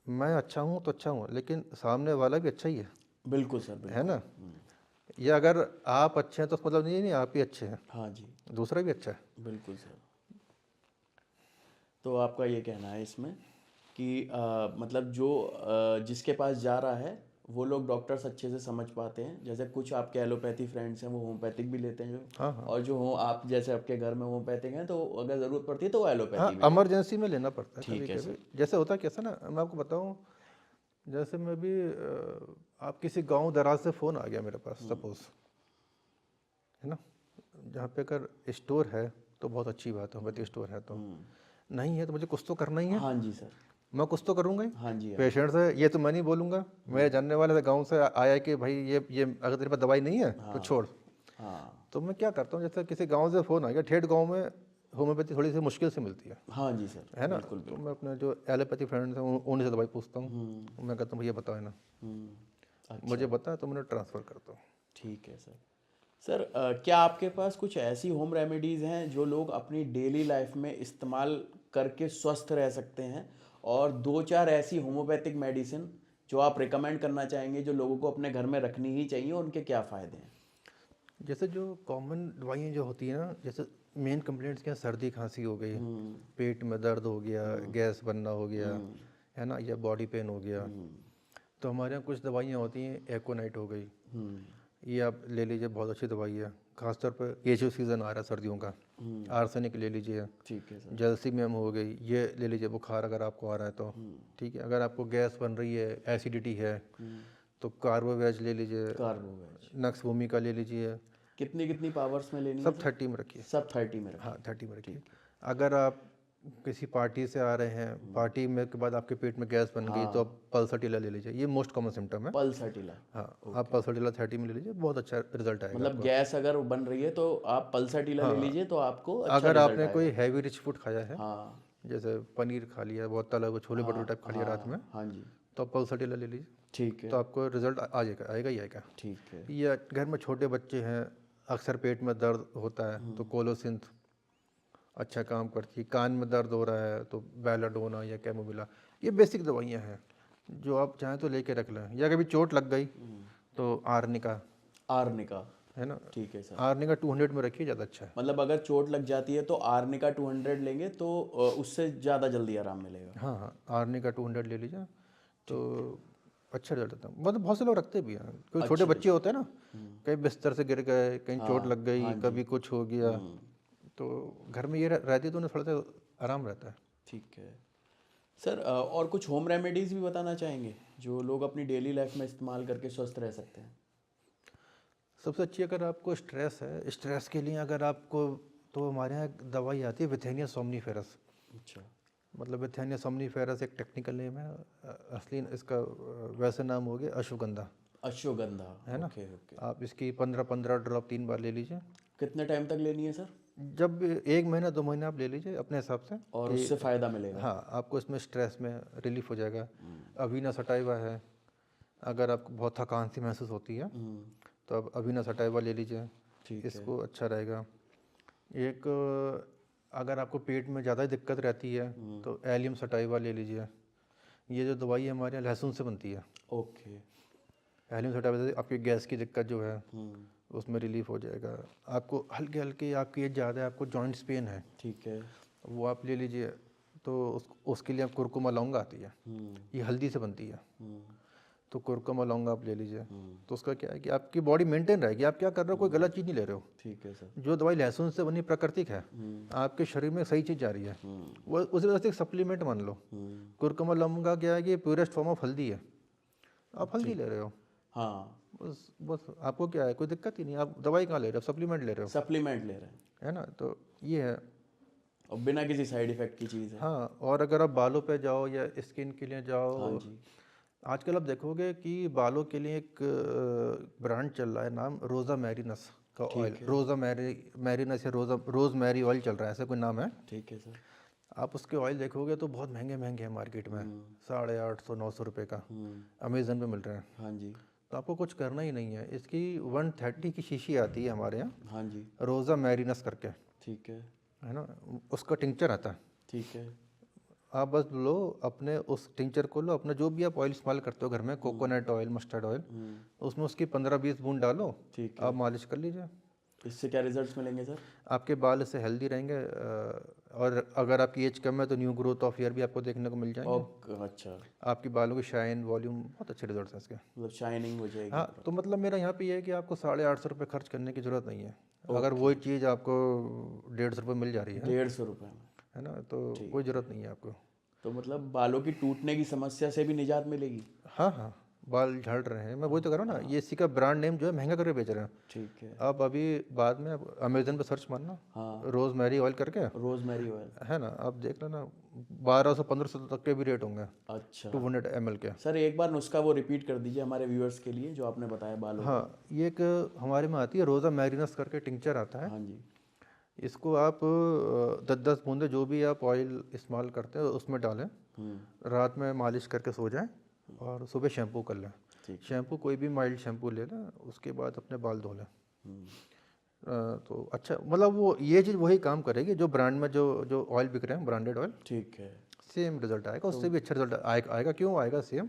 मैं अच्छा हूँ तो अच्छा हूँ, लेकिन सामने वाला भी अच्छा ही बिल्कुल सर, है बिल्कुल। ना। या अगर आप अच्छे हैं तो उसका मतलब नहीं आप ही अच्छे हैं, हाँ जी। दूसरा भी अच्छा है। बिल्कुल सर। तो आपका ये कहना है इसमें कि मतलब जो जिसके पास जा रहा है वो लोग डॉक्टर्स अच्छे से समझ पाते हैं, जैसे कुछ आपके एलोपैथी फ्रेंड्स हैं वो होम्योपैथिक भी लेते हैं जो, हाँ हाँ और जो हो आप जैसे आपके घर में होम्योपैथिक हैं तो अगर ज़रूरत पड़ती है तो वो हाँ, एलोपैथी भी लेते हैं। इमरजेंसी में लेना पड़ता है कभी ठीक है कभी। सर। जैसे होता है कैसा ना, मैं आपको बताऊँ, जैसे मैं भी आप किसी गांव दराज से फ़ोन आ गया मेरे पास सपोज, है ना, जहाँ पे अगर स्टोर है तो बहुत अच्छी बात है, होम्योपैथिक स्टोर है तो, नहीं है तो मुझे कुछ तो करना ही है, हाँ जी सर। मैं कुछ तो करूँगा ही। हाँ जी। हाँ जी। पेशेंट से ये तो मैं नहीं बोलूँगा, मेरे जानने वाले गांव से आया कि भाई ये अगर तेरे पास दवाई नहीं है तो छोड़। हाँ। तो मैं क्या करता हूँ, जैसे किसी गांव से फ़ोन आ गया, ठेठ गांव में होम्योपैथी थोड़ी सी मुश्किल से मिलती हाँ जी सर। है ना। बिल्कुल तो बिल्कुल। मैं अपने जो एलोपैथी फ्रेंड्स हैं उन्हीं से दवाई पूछता हूँ, मैं कहता हूँ भैया बताओ ना, मुझे अच्छा। बता तो मैंने ट्रांसफ़र करता हूँ। ठीक है सर। सर क्या आपके पास कुछ ऐसी होम रेमेडीज़ हैं जो लोग अपनी डेली लाइफ में इस्तेमाल करके स्वस्थ रह सकते हैं, और दो चार ऐसी होम्योपैथिक मेडिसिन जो आप रिकमेंड करना चाहेंगे जो लोगों को अपने घर में रखनी ही चाहिए, उनके क्या फ़ायदे हैं? जैसे जो कॉमन दवाइयाँ जो होती हैं ना, जैसे मेन कंप्लेंट्स क्या, सर्दी खांसी हो गई, पेट में दर्द हो गया, गैस बनना हो गया, है ना, या बॉडी पेन हो गया, तो हमारे यहाँ कुछ दवाइयाँ होती हैं, एकोनाइट हो गई, ये आप ले लीजिए, बहुत अच्छी दवाई है। खासतौर पर ये जो सीज़न आ रहा है सर्दियों का, आर्सेनिक ले लीजिए। ठीक है सर। जैल्सीमियम हो गई, ये ले लीजिए, बुखार अगर आपको आ रहा है तो, ठीक है। अगर आपको गैस बन रही है, एसिडिटी है, तो कार्बोवेज ले लीजिए, कार्बोवेज नक्स भूमिका ले लीजिए। कितनी कितनी पावर्स में लेनी है सब सर? 30 में रखिए। सब 30 में हाँ रखें। 30 में रखिए। ठीक है। अगर आप किसी पार्टी से आ रहे हैं, पार्टी में के बाद आपके पेट में गैस बन गई, तो आप पल्साटिला ले लीजिए, ये मोस्ट कॉमन सिम्टम है। पल्साटिला। हाँ, आप पल्साटिला 30 में ले लीजिए, बहुत अच्छा रिजल्ट आएगा मतलब आपको। गैस अगर बन रही है तो आप पल्साटिला ले लीजिए तो आपको अच्छा अगर रिजल्ट आपने कोई आएगा। हैवी रिच फूड खाया है, हाँ। जैसे पनीर खा लिया, बहुत तला हुआ, छोले भटूरे टाइप खा लिया रात में, हाँ जी। तो आप पल्साटिला ले लीजिए, ठीक तो है। आपको रिजल्ट आ जाएगा, आएगा ही आएगा। ठीक है। या घर में छोटे बच्चे हैं, अक्सर पेट में दर्द होता है, तो कोलोसिंथ अच्छा काम करती है। कान में दर्द हो रहा है तो बेलाडोना या कैमोमिला, ये बेसिक दवाइयाँ हैं जो आप चाहें तो लेके रख लें। या कभी चोट लग गई तो आर्निका, आर्निका। है ना, ठीक है सर। आर्निका 200 में रखिए, ज़्यादा अच्छा है। मतलब अगर चोट लग जाती है तो आर्निका 200 लेंगे तो उससे ज़्यादा जल्दी आराम मिलेगा। हाँ हाँ, आर्निका 200 ले लीजिए तो अच्छा रिजल्ट आता है। मतलब बहुत से लोग रखते भी हैं, कोई छोटे अच्छी बच्चे रिजल्ट। होते हैं ना, कहीं बिस्तर से गिर गए, कहीं चोट लग गई, हाँ जी। कभी कुछ हो गया, तो घर में ये रहती है तो उन्हें थोड़ा सा आराम रहता है। ठीक है सर। और कुछ होम रेमेडीज़ भी बताना चाहेंगे जो लोग अपनी डेली लाइफ में इस्तेमाल करके स्वस्थ रह सकते हैं? सबसे अच्छी, अगर आपको स्ट्रेस है, स्ट्रेस के लिए अगर आपको, तो हमारे यहाँ एक दवाई आती है विथेनिया सोमनीफेरस। अच्छा। मतलब विथेनिया सोमनीफेरस एक टेक्निकल नेम है, असली इसका वैसे नाम हो गया अश्वगंधा, अश्वगंधा। है ना। Okay okay. आप इसकी 15-15 ड्रॉप 3 बार ले लीजिए। कितने टाइम तक लेनी है सर? जब 1 महीना 2 महीना आप ले लीजिए अपने हिसाब से, और कि उससे फ़ायदा मिलेगा? हाँ आपको इसमें स्ट्रेस में रिलीफ हो जाएगा। अवीना सटाइवा है, अगर आपको बहुत थकान सी महसूस होती है तो आप अविना सटाइवा ले लीजिए, ठीक इसको अच्छा रहेगा। एक अगर आपको पेट में ज़्यादा दिक्कत रहती है तो एलियम सटाइवा ले लीजिए। ये जो दवाई हमारे यहाँ लहसुन से बनती है, ओके। एलियम सटाइवा से आपकी गैस की दिक्कत जो है उसमें रिलीफ हो जाएगा। आपको हल्के हल्के, आपकी एज ज़्यादा है, आपको जॉइंट्स पेन है, ठीक है। वो आप ले लीजिए। तो उसके लिए आप कुरकुमा लौंग आती है, ये हल्दी से बनती है, तो कुरकुमा लौंग आप ले लीजिए। तो उसका क्या है कि आपकी बॉडी मेंटेन रहेगी, आप क्या कर रहे हो, कोई गलत चीज़ नहीं ले रहे हो। ठीक है सर। जो दवाई लहसुन से बनी प्राकृतिक है, आपके शरीर में सही चीज़ जा रही है, वो उसी वजह से एक सप्लीमेंट मान लो। कुरकुमा लौंग का क्या है कि प्योरेस्ट फॉर्म ऑफ हल्दी है, आप हल्दी ले रहे हो, हाँ, बस आपको क्या है, कोई दिक्कत ही नहीं। आप दवाई कहाँ ले रहे हो, सप्लीमेंट ले रहे हो, सप्लीमेंट ले रहे हैं है ना। तो ये है। और बिना किसी साइड इफेक्ट की चीज़ है। हाँ, और अगर आप बालों पे जाओ या स्किन के लिए जाओ, हाँ जी। आजकल आप देखोगे कि बालों के लिए एक ब्रांड चल रहा है, नाम रोज़ा मैरिनस का ऑयल, रोज़ा मैरिनस या रोज़ मैरी ऑयल चल रहा है, ऐसा कोई नाम है। ठीक है सर। आप उसके ऑयल देखोगे तो बहुत महंगे महंगे हैं मार्केट में, 850-900 रुपये का अमेज़न पे मिल रहे हैं। हाँ जी। तो आपको कुछ करना ही नहीं है, इसकी 130 की शीशी आती है हमारे यहाँ, हाँ जी। रोज़ा मैरिनस करके, ठीक है ना, उसका टिंचर आता है। ठीक है। आप बस लो अपने उस टिंचर को लो, अपना जो भी आप ऑयल इस्तेमाल करते हो घर में, कोकोनट ऑयल, मस्टर्ड ऑयल, उसमें उसकी 15-20 बूंद डालो, ठीक है। आप मालिश कर लीजिए। इससे क्या रिजल्ट्स मिलेंगे सर? आपके बाल इससे हेल्दी रहेंगे, और अगर आपकी एज कम है तो न्यू ग्रोथ ऑफ हेयर भी आपको देखने को मिल जाएंगे। अच्छा, आपकी बालों की शाइन, वॉल्यूम, बहुत अच्छे रिजल्ट्स हैं इसके। मतलब शाइनिंग हो जाएगी। हाँ, तो मतलब मेरा यहाँ पे ये है कि आपको 850 रुपये खर्च करने की ज़रूरत नहीं है, अगर वही चीज़ आपको 150 रुपये मिल जा रही है, 150 रुपये में, है ना, तो कोई ज़रूरत नहीं है आपको। तो मतलब बालों की टूटने की समस्या से भी निजात मिलेगी। हाँ हाँ, बाल झड़ रहे हैं, मैं वही तो कर रहा हूँ ना, ये इसी का ब्रांड नेम जो है महंगा करके बेच रहे हैं। ठीक है। आप अभी बाद में अमेजन पे सर्च मारना, हाँ, रोज़ मैरी ऑयल करके, रोजमेरी ऑयल। है ना, आप देख लेना, 1200-1500 तक के भी रेट होंगे, अच्छा 200 ml के। सर, एक बार नुस्खा वो रिपीट कर दीजिए हमारे व्यूअर्स के लिए जो आपने बताया बालों हाँ, ये एक हमारे में आती है रोज़ा मैरिनस करके टिंचर आता का। है। हाँ जी। इसको आप 10-10 बूंदे जो भी आप ऑयल इस्तेमाल करते हैं उसमें डालें, रात में मालिश करके सो जाएं और सुबह शैम्पू कर लें। ठीक। शैम्पू कोई भी माइल्ड शैम्पू ले लें, उसके बाद अपने बाल धो लें। तो अच्छा, मतलब वो ये चीज़ वही काम करेगी जो ब्रांड में जो जो ऑयल बिक रहे हैं, ब्रांडेड ऑयल, ठीक है। सेम रिजल्ट आएगा, उससे भी अच्छा रिजल्ट आएगा। क्यों आएगा सेम?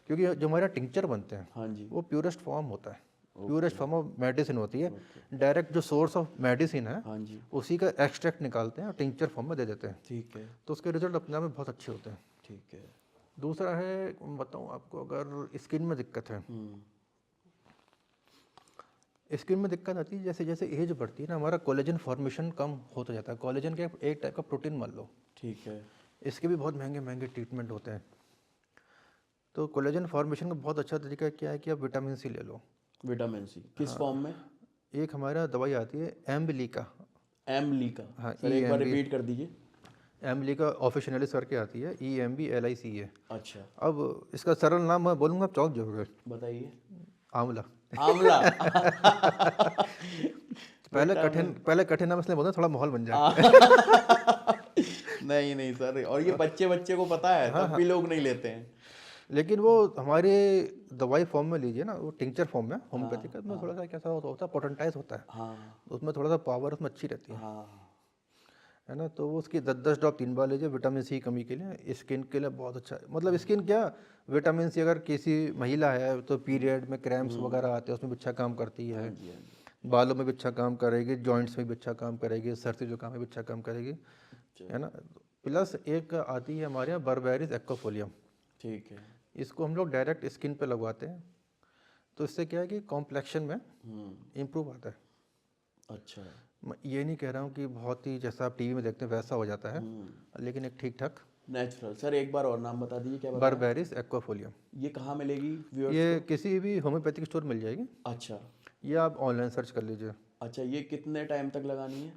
क्योंकि जो हमारे टिंचर बनते हैं हाँ जी। वो प्योरेस्ट फॉर्म होता है, प्योरेस्ट फॉर्म ऑफ मेडिसिन होती है, डायरेक्ट जो सोर्स ऑफ मेडिसिन है हाँ जी। उसी का एक्सट्रैक्ट निकालते हैं और टिंचर फॉर्म में दे देते हैं, ठीक है। तो उसके रिजल्ट अपने आप में बहुत अच्छे होते हैं। ठीक है। दूसरा है, बताऊँ आपको, अगर स्किन में दिक्कत है, स्किन में दिक्कत आती है जैसे जैसे एज बढ़ती है ना, हमारा कोलेजन फॉर्मेशन कम होता जाता है। कोलेजन के एक टाइप का प्रोटीन मान लो, ठीक है। इसके भी बहुत महंगे महंगे ट्रीटमेंट होते हैं। तो कोलेजन फॉर्मेशन का बहुत अच्छा तरीका क्या है कि आप विटामिन सी ले लो। विटामिन सी किस फॉर्म में? एक हमारा दवाई आती है एम्बलिका, एमलिका। हाँ, सर एक बार रिपीट कर दीजिए। एम्बलिका ऑफिशियलिस करके आती है, EMBLICA। अच्छा, अब इसका सरल नाम मैं बोलूँगा आप चौंक जाओगे, बताइए। आंवला। आंवला। पहले कठिन नाम इसलिए बोलते हैं, थोड़ा माहौल बन जाए। नहीं नहीं सर, और ये बच्चे को पता है तब भी लोग नहीं लेते हैं। लेकिन वो हमारे दवाई फॉर्म में लीजिए ना, वो टिंचर फॉर्म में, होम्योपैथी का, उसमें थोड़ा सा कैसा होता है, पोटेंटाइज होता है, हाँ उसमें थोड़ा सा पावर उसमें अच्छी रहती हाँ। है ना। तो वो उसकी 10-10 ड्रॉप 3 बार लीजिए, विटामिन सी की कमी के लिए, स्किन के लिए बहुत अच्छा है। मतलब स्किन क्या, विटामिन सी अगर किसी महिला है तो पीरियड में क्रैम्प्स वगैरह आते हैं, उसमें भी अच्छा काम करती है, हाँ जी, हाँ जी। बालों में भी अच्छा काम करेगी, जॉइंट्स में भी अच्छा काम करेगी, सर्दी जुकाम में भी अच्छा काम करेगी, है ना। प्लस एक आती है हमारे यहाँ बर्बेरिस एक्वाफोलियम, ठीक है। इसको हम लोग डायरेक्ट स्किन पे लगवाते हैं, तो इससे क्या है कि कॉम्प्लेक्शन में इम्प्रूव आता है। अच्छा। मैं ये नहीं कह रहा हूँ कि बहुत ही जैसा आप टीवी में देखते हैं वैसा हो जाता है, लेकिन एक ठीक ठाक। नेचुरल। सर एक बार और नाम बता दीजिए, क्या बता? बर्बेरिस एक्वाफोलियम। ये कहाँ मिलेगी व्यूअर्स ये किसी भी होम्योपैथिक स्टोर मिल जाएगी, को? अच्छा ये आप ऑनलाइन सर्च कर लीजिए। अच्छा। ये कितने टाइम तक लगानी है?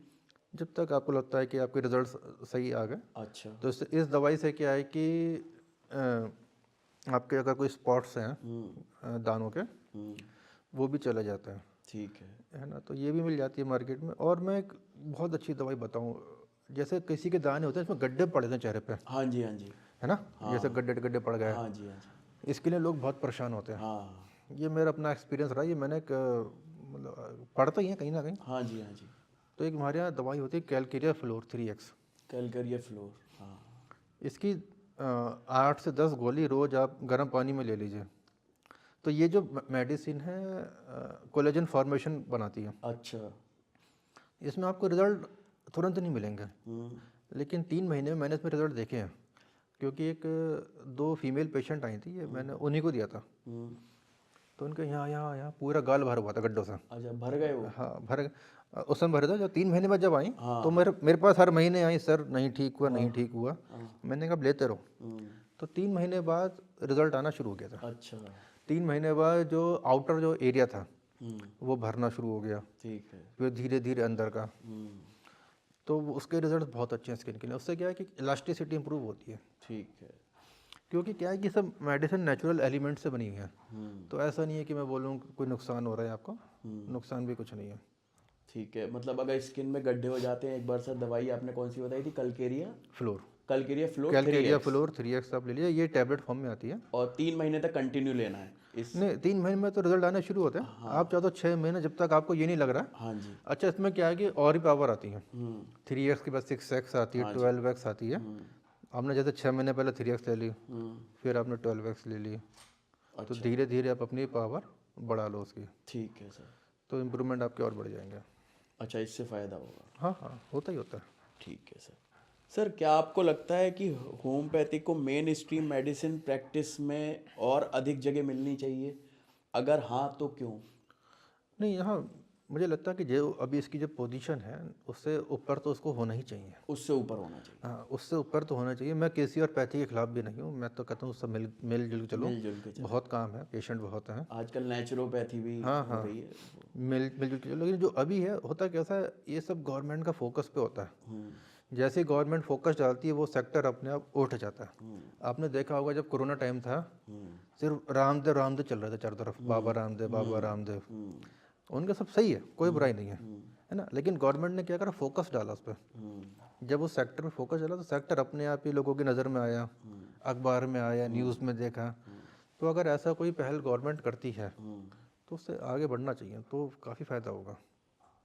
जब तक आपको लगता है कि आपके रिजल्ट सही आ गए। अच्छा। तो इस दवाई से क्या है कि आपके अगर कोई स्पॉट्स हैं दानों के, वो भी चला जाता है, ठीक है ना। तो ये भी मिल जाती है मार्केट में। और मैं एक बहुत अच्छी दवाई बताऊँ, जैसे किसी के दाने होते हैं इसमें गड्ढे पड़े थे चेहरे पे, हाँ जी, हाँ जी, है ना, जैसे गड्ढे गड्ढे पड़ गए, हाँ जी, हाँ जी। इसके लिए लोग बहुत परेशान होते हैं। हाँ ये मेरा अपना एक्सपीरियंस रहा, ये मैंने मतलब पढ़ता ही है कहीं ना कहीं। हाँ जी, हाँ जी। तो एक हमारे यहाँ दवाई होती है कैलकेरिया फ्लोर 3x। कैलकरिया फ्लोर, हाँ। इसकी 8 से 10 गोली रोज़ आप गर्म पानी में ले लीजिए। तो ये जो मेडिसिन है कोलेजन फॉर्मेशन बनाती है। अच्छा। इसमें आपको रिज़ल्ट तुरंत नहीं मिलेंगे, हम्म, लेकिन 3 महीने में मैंने इसमें रिज़ल्ट देखे हैं। क्योंकि एक 2 फीमेल पेशेंट आई थी, ये मैंने उन्हीं को दिया था। हम्म। तो उनके यहाँ यहाँ यहाँ पूरा गाल भर हुआ था गड्ढों से। अच्छा, भर गए वो? हाँ भर, उस समय भरे था। जब 3 महीने बाद जब आई तो हाँ मेरे मेरे पास हर महीने आई, सर नहीं ठीक हुआ, नहीं हाँ ठीक हुआ। हाँ। मैंने कहा अब लेते रहो। हम्म, तो 3 महीने बाद रिजल्ट आना शुरू हो गया था। अच्छा। 3 महीने बाद जो आउटर जो एरिया था हम्म, वो भरना शुरू हो गया, ठीक है। फिर धीरे धीरे अंदर का। हम्म, तो उसके रिजल्ट बहुत अच्छे हैं स्किन के लिए। उससे क्या है कि इलास्टिसिटी इंप्रूव होती है। ठीक है। क्योंकि क्या है कि सब मेडिसिन नेचुरल एलिमेंट से बनी हुई है। हम्म, तो ऐसा नहीं है कि मैं बोलूँ कोई नुकसान हो रहा है आपको, हम्म, नुकसान भी कुछ नहीं है। ठीक है। मतलब अगर स्किन में गड्ढे हो जाते हैं, एक बार सर दवाई आपने कौन सी बताई थी? Calcarea, floor, Calcarea floor Calcarea 3x। Floor 3x आप ले लीजिए, ये टैबलेट फॉर्म में आती है। और 3 महीने तक कंटिन्यू लेना है इस? नहीं, 3 महीने में तो रिजल्ट आने शुरू होते हैं। आप चाहो तो 6 महीने, जब तक आपको ये नहीं लग रहा। हाँ जी। अच्छा, इसमें क्या है कि और भी पावर आती है। हम्म, 3x के बाद 6x आती है, हाँ जी। 12x आती है। हम्म, आपने जैसे 6 महीने पहले 3x ले ली, हम्म, फिर आपने 12x ले ली, तो अच्छा। धीरे धीरे आप अपनी पावर बढ़ा लो उसकी, ठीक है सर। तो इम्प्रूवमेंट आपके और बढ़ जाएंगे। अच्छा, इससे फ़ायदा होगा। हाँ हाँ, होता ही होता है। ठीक है सर। सर, क्या आपको लगता है कि होम्योपैथिक को मेन स्ट्रीम मेडिसिन प्रैक्टिस में और अधिक जगह मिलनी चाहिए? अगर हाँ तो क्यों? नहीं, यहाँ मुझे लगता है कि जो अभी इसकी जो पोजीशन है उससे ऊपर तो उसको होना ही चाहिए। उससे ऊपर होना चाहिए। हाँ, उससे ऊपर तो होना चाहिए। मैं किसी और पैथी के खिलाफ भी नहीं हूँ। मैं तो कहता हूँ सब मिलजुल के चलो। मिलजुल के चलो। बहुत काम है, पेशेंट बहुत हैं। आजकल नेचुरोपैथी भी हाँ हो हाँ, रही है। मिलजुल के चलो। लेकिन जो अभी है, होता कैसा है, ये सब गवर्नमेंट का फोकस पे होता है। हम्म, जैसे ही गवर्नमेंट फोकस डालती है वो सेक्टर अपने आप उठ जाता है। हम्म, आपने देखा होगा जब कोरोना टाइम था, हम्म, सिर्फ रामदेव रामदेव चल रहे थे चारों तरफ, बाबा रामदेव बाबा रामदेव। हम्म, उनका सब सही है, कोई बुराई नहीं है, हम्म, है ना। लेकिन गवर्नमेंट ने क्या करा, फोकस डाला उस पर। हम्म, जब उस सेक्टर पे फोकस डाला तो सेक्टर अपने आप ही लोगों की नज़र में आया, अखबार में आया, न्यूज़ में देखा। तो अगर ऐसा कोई पहल गवर्नमेंट करती है हम्म। तो उससे आगे बढ़ना चाहिए, तो काफ़ी फ़ायदा होगा।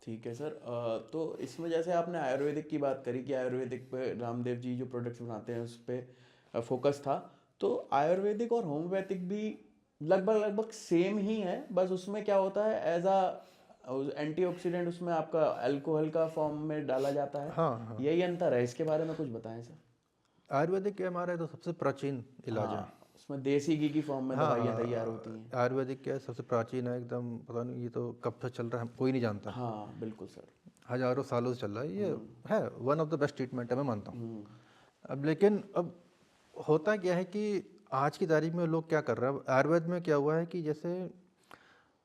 ठीक है सर। तो इसमें जैसे आपने आयुर्वेदिक की बात करी कि आयुर्वेदिक पे रामदेव जी जो प्रोडक्ट्स बनाते हैं उस पर फोकस था, तो आयुर्वेदिक और होम्योपैथिक भी लगभग लगभग सेम ही है, बस उसमें क्या होता है, एज अ एंटीऑक्सीडेंट उसमें आपका अल्कोहल का फॉर्म में डाला जाता है। हाँ हाँ, यही अंतर है, इसके बारे में कुछ बताएं सर। आयुर्वेदिक के हमारा तो सबसे प्राचीन इलाज है। हाँ, उसमें देसी घी की फॉर्म में हाँ दवाइयाँ तैयार होती हैं। आयुर्वेदिक क्या है, सबसे प्राचीन है एकदम। पता नहीं ये तो कब से चल रहा है, कोई नहीं जानता। हाँ बिल्कुल सर। हजारों सालों से चल रहा है ये। है one of the best treatment है, मैं मानता हूँ। हम्म, अब लेकिन अब होता क्या है कि आज की तारीख में लोग क्या कर रहे हैं, आयुर्वेद में क्या हुआ है कि जैसे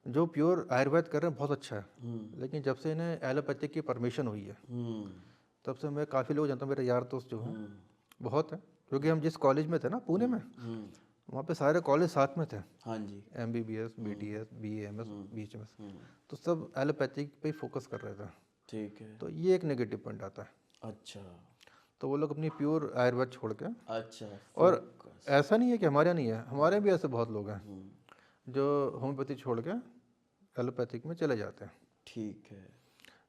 जो प्योर आयुर्वेद कर रहे हैं बहुत अच्छा है, लेकिन जब से इन्हें एलोपैथिक की परमिशन हुई है हम्म, तब से मैं काफ़ी लोग जानता हूँ, मेरे यार दोस्त जो हैं हम्म, बहुत हैं। क्योंकि हम जिस कॉलेज में थे ना पुणे में, हम्म, वहाँ पे सारे कॉलेज साथ में थे, हाँ जी। MBBS BDS BAMS BHMS। हम्म, तो सब एलोपैथिक पे फोकस कर रहे थे। ठीक है। तो ये एक नेगेटिव पॉइंट आता है। अच्छा। तो वो लोग अपनी प्योर आयुर्वेद छोड़ के, अच्छा। और फोकस। ऐसा नहीं है कि हमारे यहाँ नहीं है, हमारे भी ऐसे बहुत लोग हैं हम्म, जो होम्योपैथी छोड़ के एलोपैथिक में चले जाते हैं, ठीक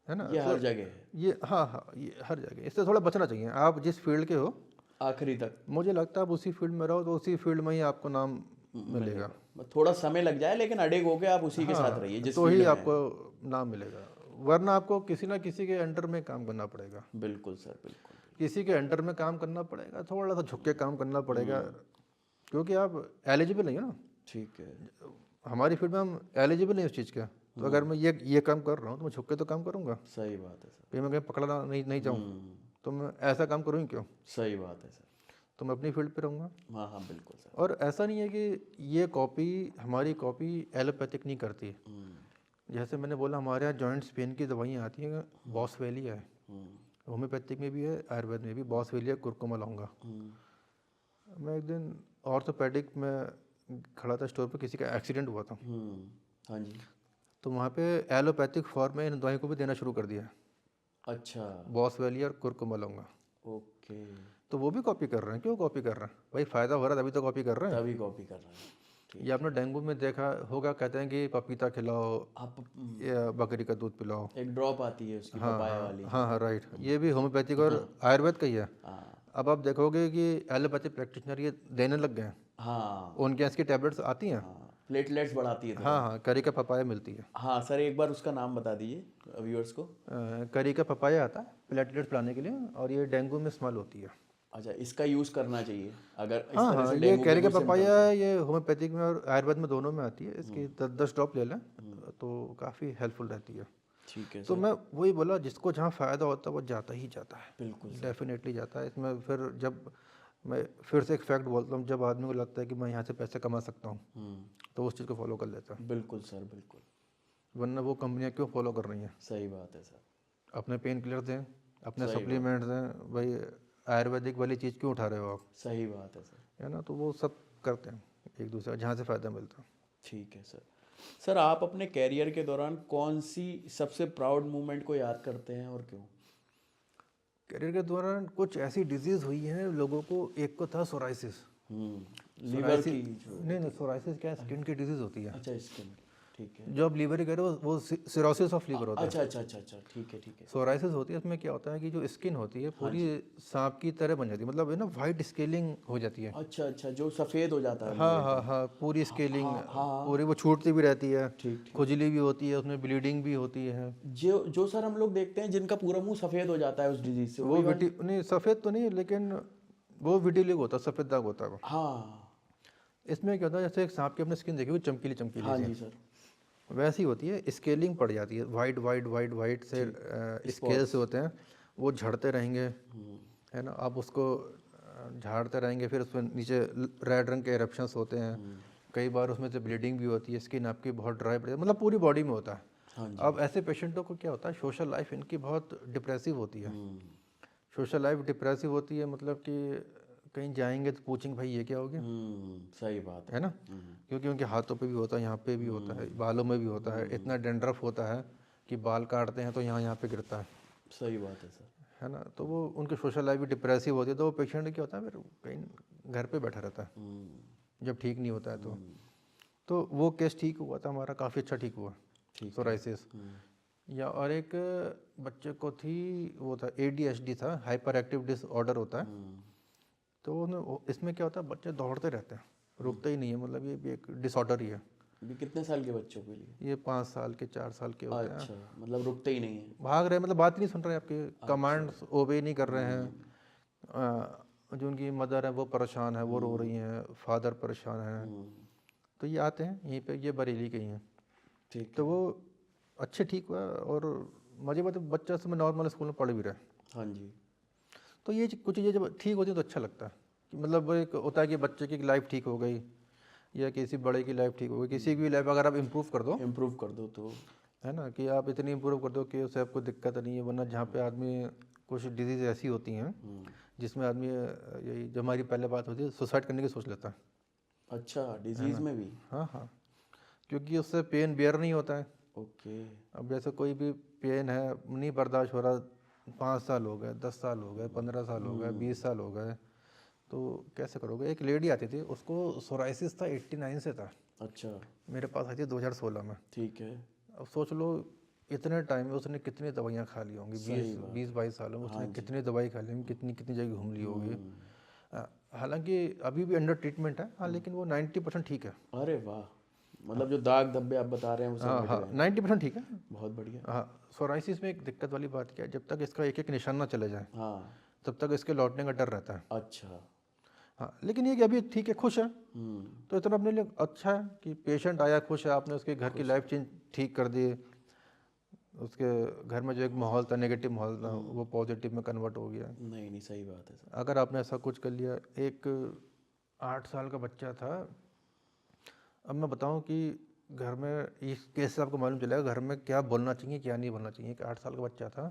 है ना। है। ये तो हर जगह है, ये हाँ हाँ, ये हर जगह, इससे थोड़ा बचना चाहिए। आप जिस फील्ड के हो, आखिरी तक मुझे लगता है आप उसी फील्ड में रहो तो उसी फील्ड में ही आपको नाम मिलेगा। थोड़ा समय लग जाए, लेकिन अड़ेग होके आप उसी के साथ रहिए हाँ, जिस तो ही फील्ड में आपको है। नाम मिलेगा, वरना आपको किसी ना किसी के अंडर में काम करना पड़ेगा। बिल्कुल सर, बिल्कुल। किसी के अंडर में काम करना पड़ेगा, थोड़ा सा झुक के काम करना पड़ेगा, क्योंकि आप एलिजिबल नहीं हो ना। ठीक है। हमारी फील्ड में हम एलिजिबल नहीं उस चीज़ के। तो अगर मैं ये काम कर रहा हूँ तो मैं झुक के तो काम करूँगा। सही बात है सर। फिर मैं कहीं पकड़ना नहीं चाहूँ तो मैं ऐसा काम करूँ ही क्यों। सही बात है सर। तो मैं अपनी फील्ड पे रहूँगा। हाँ हाँ, बिल्कुल सर। और ऐसा नहीं है कि ये कॉपी, हमारी कॉपी एलोपैथिक नहीं करती। जैसे मैंने बोला, हमारे यहाँ जॉइंट्स पेन की दवाइयाँ आती हैं, बॉसवेलिया है, होम्योपैथिक में भी है, आयुर्वेद में भी बॉसवेलिया, कुरकुमा लाऊंगा। मैं एक दिन ऑर्थोपेडिक में खड़ा था स्टोर पे, किसी का एक्सीडेंट हुआ था, हाँ जी। तो वहाँ पे एलोपैथिक फॉर्म में इन दवाई को भी देना शुरू कर दिया, अच्छा। बॉसवेलिया और कुरकुमा लाऊंगा। ओके। तो वो भी कॉपी कर रहे हैं। क्यों कॉपी कर रहे हैं भाई? फ़ायदा हो रहा है तभी तो कॉपी कर रहे हैं। तभी कॉपी कर रहे हैं। ठीक। ये आपने डेंगू में देखा होगा, कहते हैं कि पपीता खिलाओ आप या बकरी का दूध पिलाओ। एक ड्रॉप आती है उसकी हाँ पपाया हाँ वाली। हाँ हाँ राइट, ये भी होम्योपैथिक और आयुर्वेद का ही है। हाँ अब आप देखोगे कि एलोपैथी प्रैक्टिशनर ये देने लग गए हैं, हाँ उनके यहाँ इसकी टैबलेट्स आती हैं। हाँ, प्लेटलेट्स बढ़ाती है हाँ तुरंत। हाँ, करी का पपाया मिलती है। हाँ सर, एक बार उसका नाम बता दीजिए व्यूअर्स को। करी का पपाया आता है प्लेटलेट्स बढ़ाने के लिए, और ये डेंगू में इस्तेमाल होती है। अच्छा, इसका यूज़ करना चाहिए अगर इस हाँ तरह हाँ, से ये डेंगू के कैरी का कोई पपाया सिम्टम्स हैं। है, ये होम्योपैथिक में और आयुर्वेद में दोनों में आती है। इसकी 10-10 ड्रॉप ले लें तो काफ़ी हेल्पफुल रहती है। ठीक है तो सर। मैं वही बोला, जिसको जहाँ फ़ायदा होता है वो जाता ही जाता है, बिल्कुल सर। डेफिनेटली जाता है। इसमें फिर जब मैं फिर से एक फैक्ट बोलता हूँ, जब आदमी को लगता है कि मैं यहाँ से पैसे कमा सकता हूँ तो उस चीज़ को फॉलो कर लेता है, बिल्कुल सर बिल्कुल। वरना वो कंपनियाँ क्यों फॉलो कर रही हैं? सही बात है सर। अपने पेन किलर दें, अपने सही बात। सप्लीमेंट्स दें, भाई आयुर्वेदिक वाली चीज़ क्यों उठा रहे हो आप? सही बात है सर। है ना? तो वो सब करते हैं एक दूसरे, जहाँ से फ़ायदा मिलता है। ठीक है सर। सर आप अपने कैरियर के दौरान कौन सी सबसे प्राउड मोमेंट को याद करते हैं और क्यों? करियर के दौरान कुछ ऐसी डिजीज़ हुई हैं लोगों को। एक को था सोराइसिस। लीवर की जो। नहीं, सोराइसिस क्या है? स्किन की डिजीज़ होती है। अच्छा, स्किन की। ठीक है। जो आप लीवर ही कह रहे हो वो सिरोसिस ऑफ लीवर होता है। अच्छा अच्छा अच्छा अच्छा, ठीक है ठीक है। सोराइसिस होती है, उसमें क्या होता है कि जो स्किन होती है पूरी सांप की तरह बन जाती है, मतलब है ना, वाइट स्केलिंग हो जाती है। अच्छा अच्छा, जो सफ़ेद हो जाता है हाँ मुंह हाँ एकदम। हाँ, पूरी स्केलिंग, हाँ हाँ। पूरी वो छूटती भी रहती है, ठीक ठीक। खुजली भी होती है, उसमें ब्लीडिंग भी होती है। जो जो सर हम लोग देखते हैं जिनका पूरा मुंह सफ़ेद हो जाता है उस डिजीज से, वो वही वाला? नहीं, सफ़ेद तो नहीं, लेकिन वो विटिलिगो होता है, सफ़ेद दाग होता है वो। हाँ इसमें क्या होता है, जैसे एक सांप की अपने स्किन देखी हुई चमकीली चमकीली हाँ सी, जी सर। वैसी होती है, स्केलिंग पड़ जाती है, वाइट वाइट वाइट वाइट से स्केल से होते हैं, वो झड़ते रहेंगे, है ना। आप उसको झाड़ते रहेंगे, फिर उसमें नीचे रेड रंग के एरप्शंस होते हैं, कई बार उसमें से ब्लीडिंग भी होती है, स्किन आपकी बहुत ड्राई पड़ जाती है, मतलब पूरी बॉडी में होता है। हाँ जी। अब ऐसे पेशेंटों को क्या होता है, सोशल लाइफ इनकी बहुत डिप्रेसिव होती है। सोशल लाइफ डिप्रेसिव होती है, मतलब कि कहीं जाएंगे तो पूछेंगे भाई ये क्या हो गया, सही बात है ना। क्योंकि उनके हाथों पे भी होता है, यहाँ पे भी होता है, बालों में भी होता है, इतना डेंड्रफ होता है कि बाल काटते हैं तो यहाँ यहाँ पे गिरता सही बात है सर। है ना। तो वो उनकी सोशल लाइफ भी डिप्रेसिव होती है, तो वो पेशेंट क्या होता है फिर कहीं घर पे बैठा रहता है जब ठीक नहीं होता है तो वो केस ठीक हुआ था हमारा, काफ़ी अच्छा ठीक हुआ, सोराइसिस। या और एक बच्चे को थी, वो था ADHD था, हाइपर एक्टिव डिसऑर्डर होता है। तो इसमें क्या होता है, बच्चे दौड़ते रहते हैं, रुकते ही नहीं है, मतलब ये भी एक डिसऑर्डर ही है। ये कितने साल के बच्चों के लिए? ये 5 साल के 4 साल के होते हैं। अच्छा, मतलब रुकते ही नहीं है। भाग रहे, मतलब बात ही नहीं सुन रहे, आपके कमांड्स ओबे नहीं कर रहे हैं। जो उनकी मदर है वो परेशान है, वो रो रही हैं, फादर परेशान है। तो ये आते हैं यहीं पे, ये बरेली के ही हैं। ठीक। तो वो अच्छे ठीक हुआ, और मजे बात है, बच्चा समय नॉर्मल स्कूल में पढ़ भी रहा है। हाँ जी। तो ये कुछ चीज़ें जब ठीक होती हैं तो अच्छा लगता है कि मतलब एक होता है कि बच्चे की लाइफ ठीक हो गई, या किसी बड़े की लाइफ ठीक हो गई, किसी की भी लाइफ अगर आप इम्प्रूव कर दो, इम्प्रूव कर दो तो। है ना, कि आप इतनी इम्प्रूव कर दो कि उससे आपको दिक्कत नहीं है। वरना जहाँ पे आदमी, कुछ डिजीज़ ऐसी होती हैं जिसमें आदमी यही जो हमारी पहले बात होती है, सुसाइड करने की सोच लेता है। अच्छा, डिजीज में भी? हाँ हाँ, क्योंकि उससे पेन बेयर नहीं होता है। ओके। अब जैसे कोई भी पेन है, नहीं बर्दाश्त हो रहा, 5 साल हो गए, 10 साल हो गए, 15 साल हो गए, 20 साल हो गए, तो कैसे करोगे। एक लेडी आती थी, उसको सोराइसिस था, 89 से था, अच्छा। मेरे पास आई थी 2016 में। ठीक है। अब सोच लो, इतने टाइम में उसने कितनी दवाइयाँ खा ली होंगी, 20-22 सालों में उसने कितनी दवाई खा ली होंगी, कितनी कितनी जगह घूम ली होगी। हालांकि अभी भी अंडर ट्रीटमेंट है, हाँ, लेकिन वो 90% ठीक है। अरे वाह, मतलब जो दाग धब्बे आप बता रहे हैं वो सब हाँ मिट हाँ, गए? 90% ठीक है। बहुत बढ़िया। हाँ, सोराइसिस में एक दिक्कत वाली बात क्या है, जब तक इसका एक एक निशान ना चले जाए हाँ। तब तक इसके लौटने का डर रहता है। अच्छा। हाँ, लेकिन ये कि अभी ठीक है, खुश है, तो इतना अपने लिए अच्छा है कि पेशेंट आया खुश है, आपने उसके घर की लाइफ चेंज ठीक कर दी, उसके घर में जो एक माहौल था, नेगेटिव माहौल था, वो पॉजिटिव में कन्वर्ट हो गया। नहीं नहीं, सही बात है सर। अगर आपने ऐसा कुछ कर लिया। एक 8 साल का बच्चा था, अब मैं बताऊं कि घर में इस केस से आपको मालूम चलेगा घर में क्या बोलना चाहिए क्या नहीं बोलना चाहिए। एक 8 साल का बच्चा था,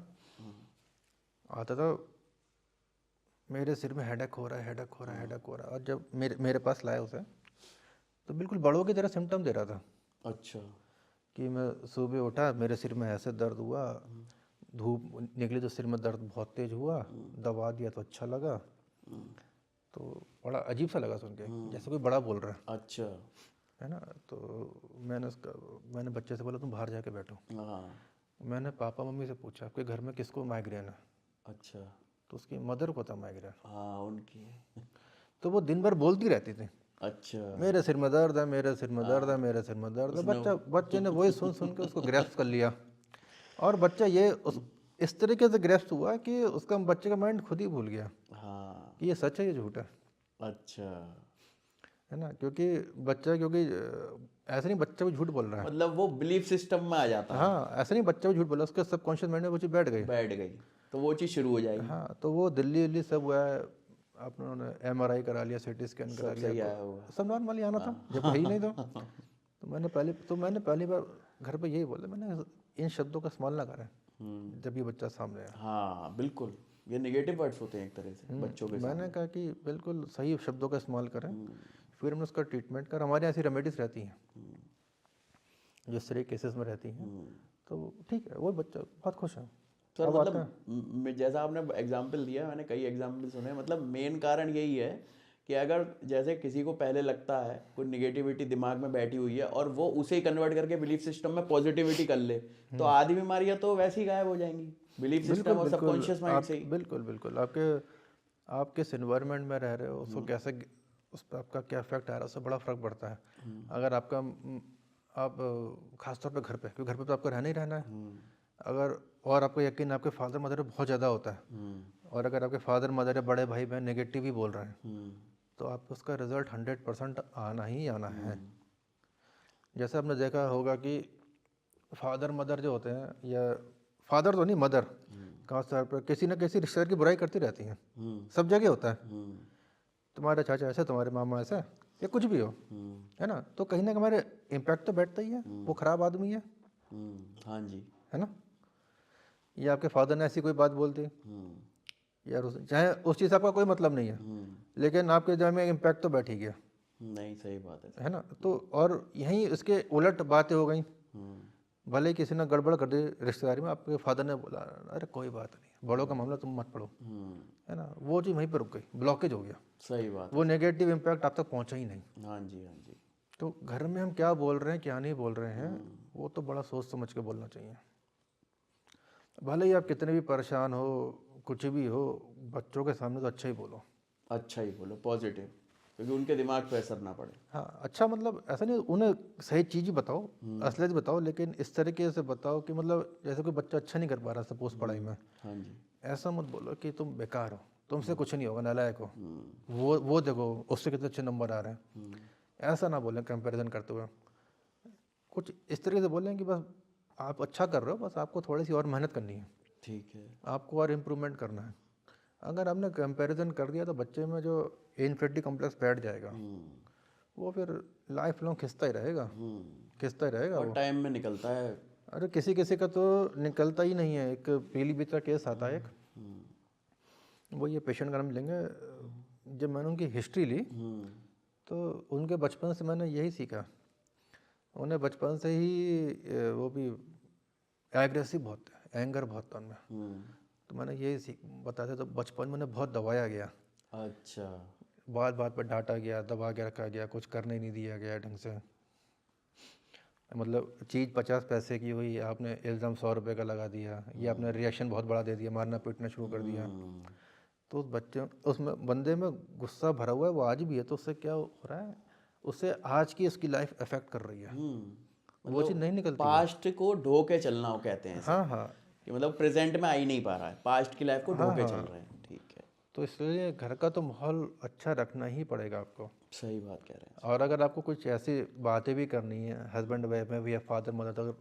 आता था, मेरे सिर में हेडेक हो रहा है, हेडेक हो रहा है, हेडेक हो रहा है, और जब मेरे पास लाया उसे, तो बिल्कुल बड़ों की तरह सिम्टम दे रहा था अच्छा। कि मैं सुबह उठा, मेरे सिर में ऐसे दर्द हुआ, धूप निकली तो सिर में दर्द बहुत तेज हुआ, दवा दिया तो अच्छा लगा, तो बड़ा अजीब सा लगा सुन के, जैसे कोई बड़ा बोल रहा है। अच्छा। है ना। तो मैंने बच्चे से बोला तुम बाहर जाके बैठो। हाँ। मैंने पापा मम्मी से पूछा आपके घर में किसको माइग्रेन है, अच्छा। तो उसकी मदर को था माइग्रेन। हाँ उनकी। तो वो दिन भर बोलती रहती थी अच्छा। मेरे सिर में दर्द है, मेरे सिर में दर्द है, मेरे सिर में दर्द है। बच्चे ने वही सुन सुन के उसको ग्रैस्प कर लिया, और बच्चा ये इस तरीके से ग्रैस्प हुआ कि उसका बच्चे का माइंड खुद ही भूल गया हाँ। कि ये सच है ये झूठ है। अच्छा। है ना। क्योंकि ऐसे नहीं बच्चा भी झूठ बोल रहा है। मतलब वो बिलीफ सिस्टम में आ जाता है। हाँ, ऐसे नहीं बच्चा भी झूठ बोल रहा है, उसके सबकॉन्शियस माइंड में वो चीज़ बैठ गई। बैठ गई तो वो चीज़ शुरू हो जाएगी। हाँ, तो वो दिल्ली सब हुआ है, आपने MRI करा लिया, CT स्कैन करा सब लिया, सही आया होगा। सब नॉर्मली आना था जब है ही नहीं। तो मैंने पहली बार घर पे यही बोला, मैंने इन शब्दों का इस्तेमाल ना करें जब ये बच्चा सामने आया। हाँ बिल्कुल, ये नेगेटिव वर्ड्स होते हैं एक तरह से बच्चों के मैंने कहा कि बिल्कुल सही शब्दों का इस्तेमाल करें। फिर हमने उसका ट्रीटमेंट करा। हमारे यहाँ ऐसी रेमेडीज रहती हैं जो सीरियस केसेस में रहती हैं, तो ठीक है, वो बच्चा बहुत खुश है। सर अब आता है। मतलब जैसा आपने एग्जाम्पल दिया, मैंने कई एग्जाम्पल सुने, मतलब मेन कारण यही है कि अगर जैसे किसी को पहले लगता है कोई निगेटिविटी दिमाग में बैठी हुई है और वो उसे ही कन्वर्ट करके बिलीफ सिस्टम में पॉजिटिविटी कर ले, तो आधी बीमारियां तो वैसे ही गायब हो जाएंगी बिलीफ सिस्टम और सबकॉन्शियस माइंड से ही। बिल्कुल आप किस इन्वायरमेंट में रह रहे हो, उसको कैसे, उस पर आपका क्या इफेक्ट आ रहा है, उससे बड़ा फर्क पड़ता है। अगर आप खासतौर पे घर पे, क्योंकि घर पे तो आपको रहना ही रहना है। अगर और आपको यकीन आपके फादर मदर बहुत ज़्यादा होता है, और अगर आपके फादर मदर या बड़े भाई बहन नेगेटिव ही बोल रहे हैं, तो आपको उसका रिजल्ट 100% आना ही आना है। जैसे आपने देखा होगा कि फादर मदर जो होते हैं, या फादर तो नहीं, मदर खास तौर पर किसी न किसी रिश्तेदार की बुराई करती रहती हैं। सब जगह होता है, तुम्हारे चाचा ऐसे, तुम्हारे मामा ऐसा, या कुछ भी हो, है ना। तो कहीं ना कहीं हमारे इम्पैक्ट तो बैठता ही है, वो खराब आदमी है। हाँ जी। है ना। या आपके फादर ने ऐसी कोई बात बोल दी, यार चाहे उस चीज़ से आपका कोई मतलब नहीं है, लेकिन आपके दिमाग में इम्पैक्ट तो बैठ ही गया। नहीं, सही बात है ना। तो और यहीं इसके उलट बातें हो गई, भले ही किसी ने गड़बड़ कर दी रिश्तेदारी में, आपके फादर ने बोला अरे कोई बात नहीं, बड़ों का मामला तुम मत पढ़ो, है ना, वो चीज़ वहीं पर रुक गई, ब्लॉकेज हो गया। सही बात वो नेगेटिव इम्पैक्ट आप तक पहुंचा ही नहीं। हाँ जी, हाँ जी। तो घर में हम क्या बोल रहे हैं क्या नहीं बोल रहे हैं, वो तो बड़ा सोच समझ के बोलना चाहिए। भले ही आप कितने भी परेशान हो, कुछ भी हो, बच्चों के सामने तो अच्छा ही बोलो। अच्छा ही बोलो, पॉजिटिव, क्योंकि उनके दिमाग पे असर ना पड़े। हाँ, अच्छा मतलब ऐसा नहीं, उन्हें सही चीज़ ही बताओ, असलियत बताओ, लेकिन इस तरीके से बताओ कि मतलब जैसे कोई बच्चा अच्छा नहीं कर पा रहा सपोज पढ़ाई में, हाँ जी। ऐसा मत बोलो कि तुम बेकार हो, तुमसे कुछ नहीं होगा, नालायक हो, वो देखो उससे कितने अच्छे नंबर आ रहे हैं। ऐसा ना बोलें कंपैरिजन करते हुए, कुछ इस तरीके से बोलें कि बस आप अच्छा कर रहे हो, बस आपको थोड़ी सी और मेहनत करनी है, ठीक है। आपको और इम्प्रूवमेंट करना है। अगर आपने कंपैरिजन कर दिया तो बच्चे में जो इन्फिनिटी कॉम्प्लेक्स बैठ जाएगा, वो फिर लाइफ लॉन्ग खिंचता ही रहेगा, खिंचता ही रहेगा और वो। टाइम में निकलता है। अरे किसी किसी का तो निकलता ही नहीं है। एक पीलीभीत का केस आता है एक, वो ये पेशेंट का नाम लेंगे, जब मैंने उनकी हिस्ट्री ली तो उनके बचपन से मैंने यही सीखा, उन्हें बचपन से ही वो भी एग्रेसिव बहुत है, एंगर बहुत था उनमें। तो मैंने यही बताया था, तो बचपन में उन्हें बहुत दबाया गया। अच्छा। बात बात पर डांटा गया, दबा के रखा गया, कुछ करने नहीं दिया गया ढंग से। मतलब चीज़ 50 पैसे की हुई, आपने इल्ज़ाम 100 रुपये का लगा दिया, या आपने रिएक्शन बहुत बड़ा दे दिया, मारना पीटना शुरू कर दिया। तो उसमें बंदे में गुस्सा भरा हुआ है, वो आज भी है। तो उससे क्या हो रहा है, उससे आज की उसकी लाइफ अफेक्ट कर रही है, वो चीज़ नहीं निकलती है। पास्ट को ढो के चलना हो कहते हैं हाँ हाँ, कि मतलब प्रेजेंट में आ ही नहीं पा रहा है, पास्ट की लाइफ को ढो के चल रहे हैं। ठीक है। तो इसलिए घर का तो माहौल अच्छा रखना ही पड़ेगा आपको। सही बात कह रहे हैं। और अगर आपको कुछ ऐसी बातें भी करनी है हस्बैंड वाइफ में भी, या फादर मदर,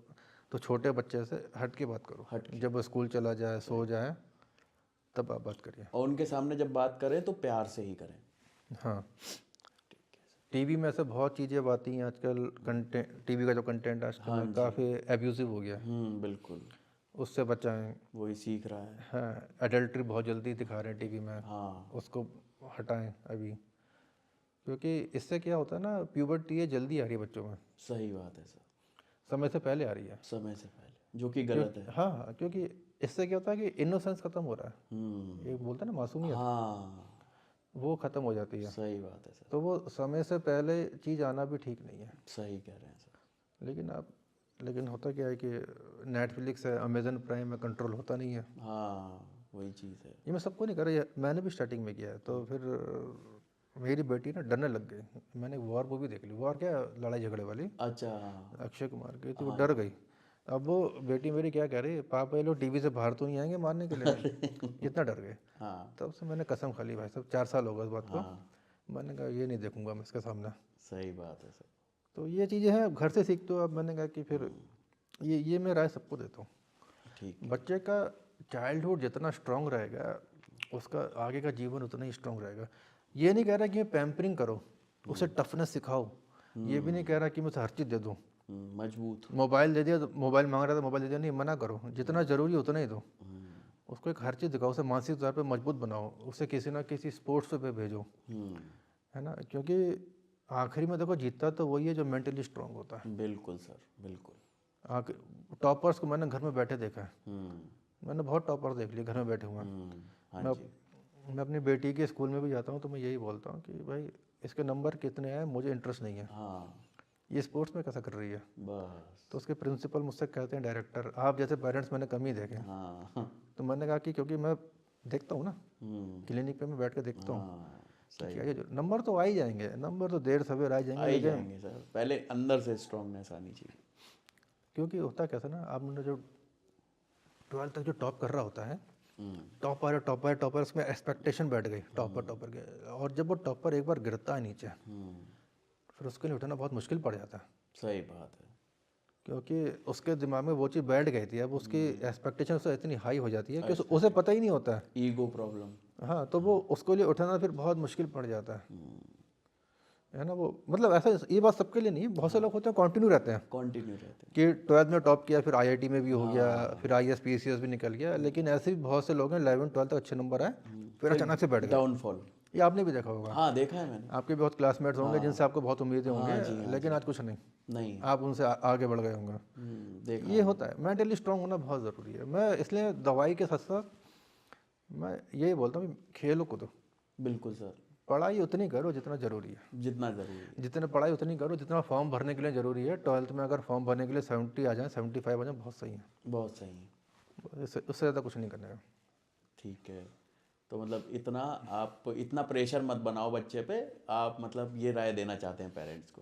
तो छोटे बच्चे से हट के बात करो, जब वो स्कूल चला जाए, सो जाए, तब आप बात करिए। और उनके सामने जब बात करें तो प्यार से ही करें। हाँ, टीवी में ऐसे बहुत चीज़ें आती हैं आजकल, कंटेंट, टीवी का जो कंटेंट आजकल काफ़ी एब्यूसिव हो गया है, बिल्कुल। उससे बचाएं। वही सीख रहा है। हाँ, एडल्ट्री बहुत जल्दी दिखा रहे हैं टीवी में, हाँ। उसको हटाएं अभी, क्योंकि इससे क्या होता है ना, प्यूबर्टी है जल्दी आ रही है बच्चों में, सही बात है सर, समय से पहले आ रही है, समय से पहले, जो कि गलत है। हाँ हाँ, क्योंकि इससे क्या होता है कि इनोसेंस खत्म हो रहा है, ये बोलते हैं ना मासूमियत। हाँ। वो ख़त्म हो जाती है। सही बात है सर, तो वो समय से पहले चीज़ आना भी ठीक नहीं है। सही कह रहे हैं सर। लेकिन होता क्या है कि नेटफ्लिक्स है, अमेजन प्राइम है, कंट्रोल होता नहीं है। हाँ वही चीज़ है। ये मैं सबको नहीं कर रहा, मैंने भी स्टार्टिंग में किया है। तो फिर मेरी बेटी ना डरने लग गई। मैंने वॉर मूवी देख ली, वॉर क्या, लड़ाई झगड़े वाली, अच्छा। अक्षय कुमार की, तो वो डर गई। अब वो बेटी मेरी क्या कह रही है, पापा ये लोग टीवी से बाहर तो नहीं आएंगे मारने के लिए, इतना डर गए। हाँ तब से मैंने कसम खा ली भाई साहब, 4 साल हो गए इस बात को। हाँ, मैंने कहा ये नहीं देखूंगा मैं इसके सामने। सही बात है सर। तो ये चीज़ें हैं, घर से सीखते हो। अब मैंने कहा कि फिर ये मैं राय सबको देता हूँ, ठीक है। बच्चे का चाइल्डहुड जितना स्ट्रांग रहेगा, उसका आगे का जीवन उतना ही स्ट्रांग रहेगा। ये नहीं कह रहा कि मैं पैम्परिंग करो, उसे टफनेस सिखाओ। ये भी नहीं कह रहा कि मैं उसे हर चीज़ दे दूँ। मजबूत। मोबाइल दे दिया तो मोबाइल मांग रहा था, मोबाइल दे दिया, नहीं, मना करो, जितना ज़रूरी उतना ही दो। उसको एक हर चीज़ दिखाओ, उसे मानसिक तौर पे मजबूत बनाओ, उसे किसी ना किसी स्पोर्ट्स पे भेजो, है ना। क्योंकि आखिरी में देखो, जीतता तो वही है जो मेंटली स्ट्रांग होता है। बिल्कुल सर, बिल्कुल। टॉपर्स को मैंने घर में बैठे देखा है। हम्म मैंने बहुत टॉपर देख लिए घर में बैठे हुए हैं। हाँ मैं जी। मैं अपनी बेटी के स्कूल में भी जाता हूँ तो मैं यही बोलता हूँ कि भाई इसके नंबर कितने आए मुझे इंटरेस्ट नहीं है, हाँ ये स्पोर्ट्स में कैसा कर रही है। बस। तो उसके प्रिंसिपल मुझसे कहते हैं, डायरेक्टर आप जैसे पेरेंट्स मैंने कम ही देखे। हाँ तो मैंने कहा कि क्योंकि मैं देखता हूँ ना, हम्म क्लिनिक पे मैं बैठ के देखता हूँ हाँ कि सही। क्या ये नंबर तो आ ही जाएंगे, नंबर तो देर सवेर आ ही आ जाएंगे, ही लेकिन जाएंगे सर, पहले अंदर से स्ट्रांगनेस आनी चाहिए। क्योंकि होता कैसा ना, आपने जो 12th तक जो टॉप कर रहा होता है, हम्म टॉपर उसमें एक्सपेक्टेशन बैठ गई टॉपर के। और जब वो टॉपर एक बार गिरता है नीचे, फिर उसके लिए उठना बहुत मुश्किल पड़ जाता है। सही बात है। क्योंकि उसके दिमाग में वो चीज़ बैठ गई थी, अब उसकी एक्सपेक्टेशन उससे इतनी हाई हो जाती है कि उसे पता ही नहीं होता है। Ego problem. हाँ, तो वो उसको लिए उठाना फिर बहुत मुश्किल पड़ जाता है ना। वो मतलब ऐसा, ये बात सबके लिए नहीं, बहुत से लोग होते हैं कंटिन्यू रहते हैं कंटिन्यू रहते हैं। कि 12th में टॉप किया, फिर आईआईटी में भी हो गया, फिर आईएएस पीसीएस भी निकल गया। लेकिन ऐसे भी बहुत से लोग हैं 11th 12th तक अच्छे नंबर आए, फिर अचानक से बैठ गए। डाउनफॉल। ये आपने भी देखा होगा, हाँ देखा है मैंने। आपके बहुत क्लासमेट्स होंगे जिनसे आपको बहुत उम्मीदें होंगे, हाँ जी, हाँ लेकिन जी। आज कुछ नहीं, नहीं। आप उनसे आगे बढ़ गए होंगे। देखा ये होता है, मेंटली स्ट्रांग होना बहुत ज़रूरी है। मैं इसलिए दवाई के साथ साथ मैं यही बोलता हूँ, खेलो कूदो, बिल्कुल सर, पढ़ाई उतनी करो जितना ज़रूरी है। जितना ज़रूरी है। जितने पढ़ाई उतनी करो जितना फॉर्म भरने के लिए ज़रूरी है। 12th में अगर फॉर्म भरने के लिए 70 आ जाए, 75 आ जाए, बहुत सही है। बहुत सही है। उससे ज़्यादा कुछ नहीं करने का। ठीक है। तो मतलब इतना आप इतना प्रेशर मत बनाओ बच्चे पे, आप मतलब ये राय देना चाहते हैं पेरेंट्स को।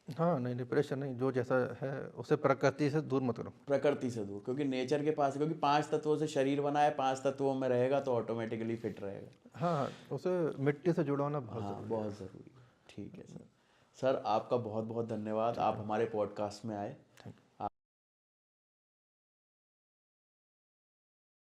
हाँ, नहीं प्रेशर नहीं, जो जैसा है उसे प्रकृति से दूर मत करो। प्रकृति से दूर, क्योंकि नेचर के पास, क्योंकि 5 तत्वों से शरीर बना है, 5 तत्वों में रहेगा तो ऑटोमेटिकली फिट रहेगा। हाँ, उसे मिट्टी से जुड़ा होना बहुत हाँ ज़रूरी है। बहुत ज़रूरी है। ठीक है सर। सर आपका बहुत बहुत धन्यवाद, आप हमारे पॉडकास्ट में आए।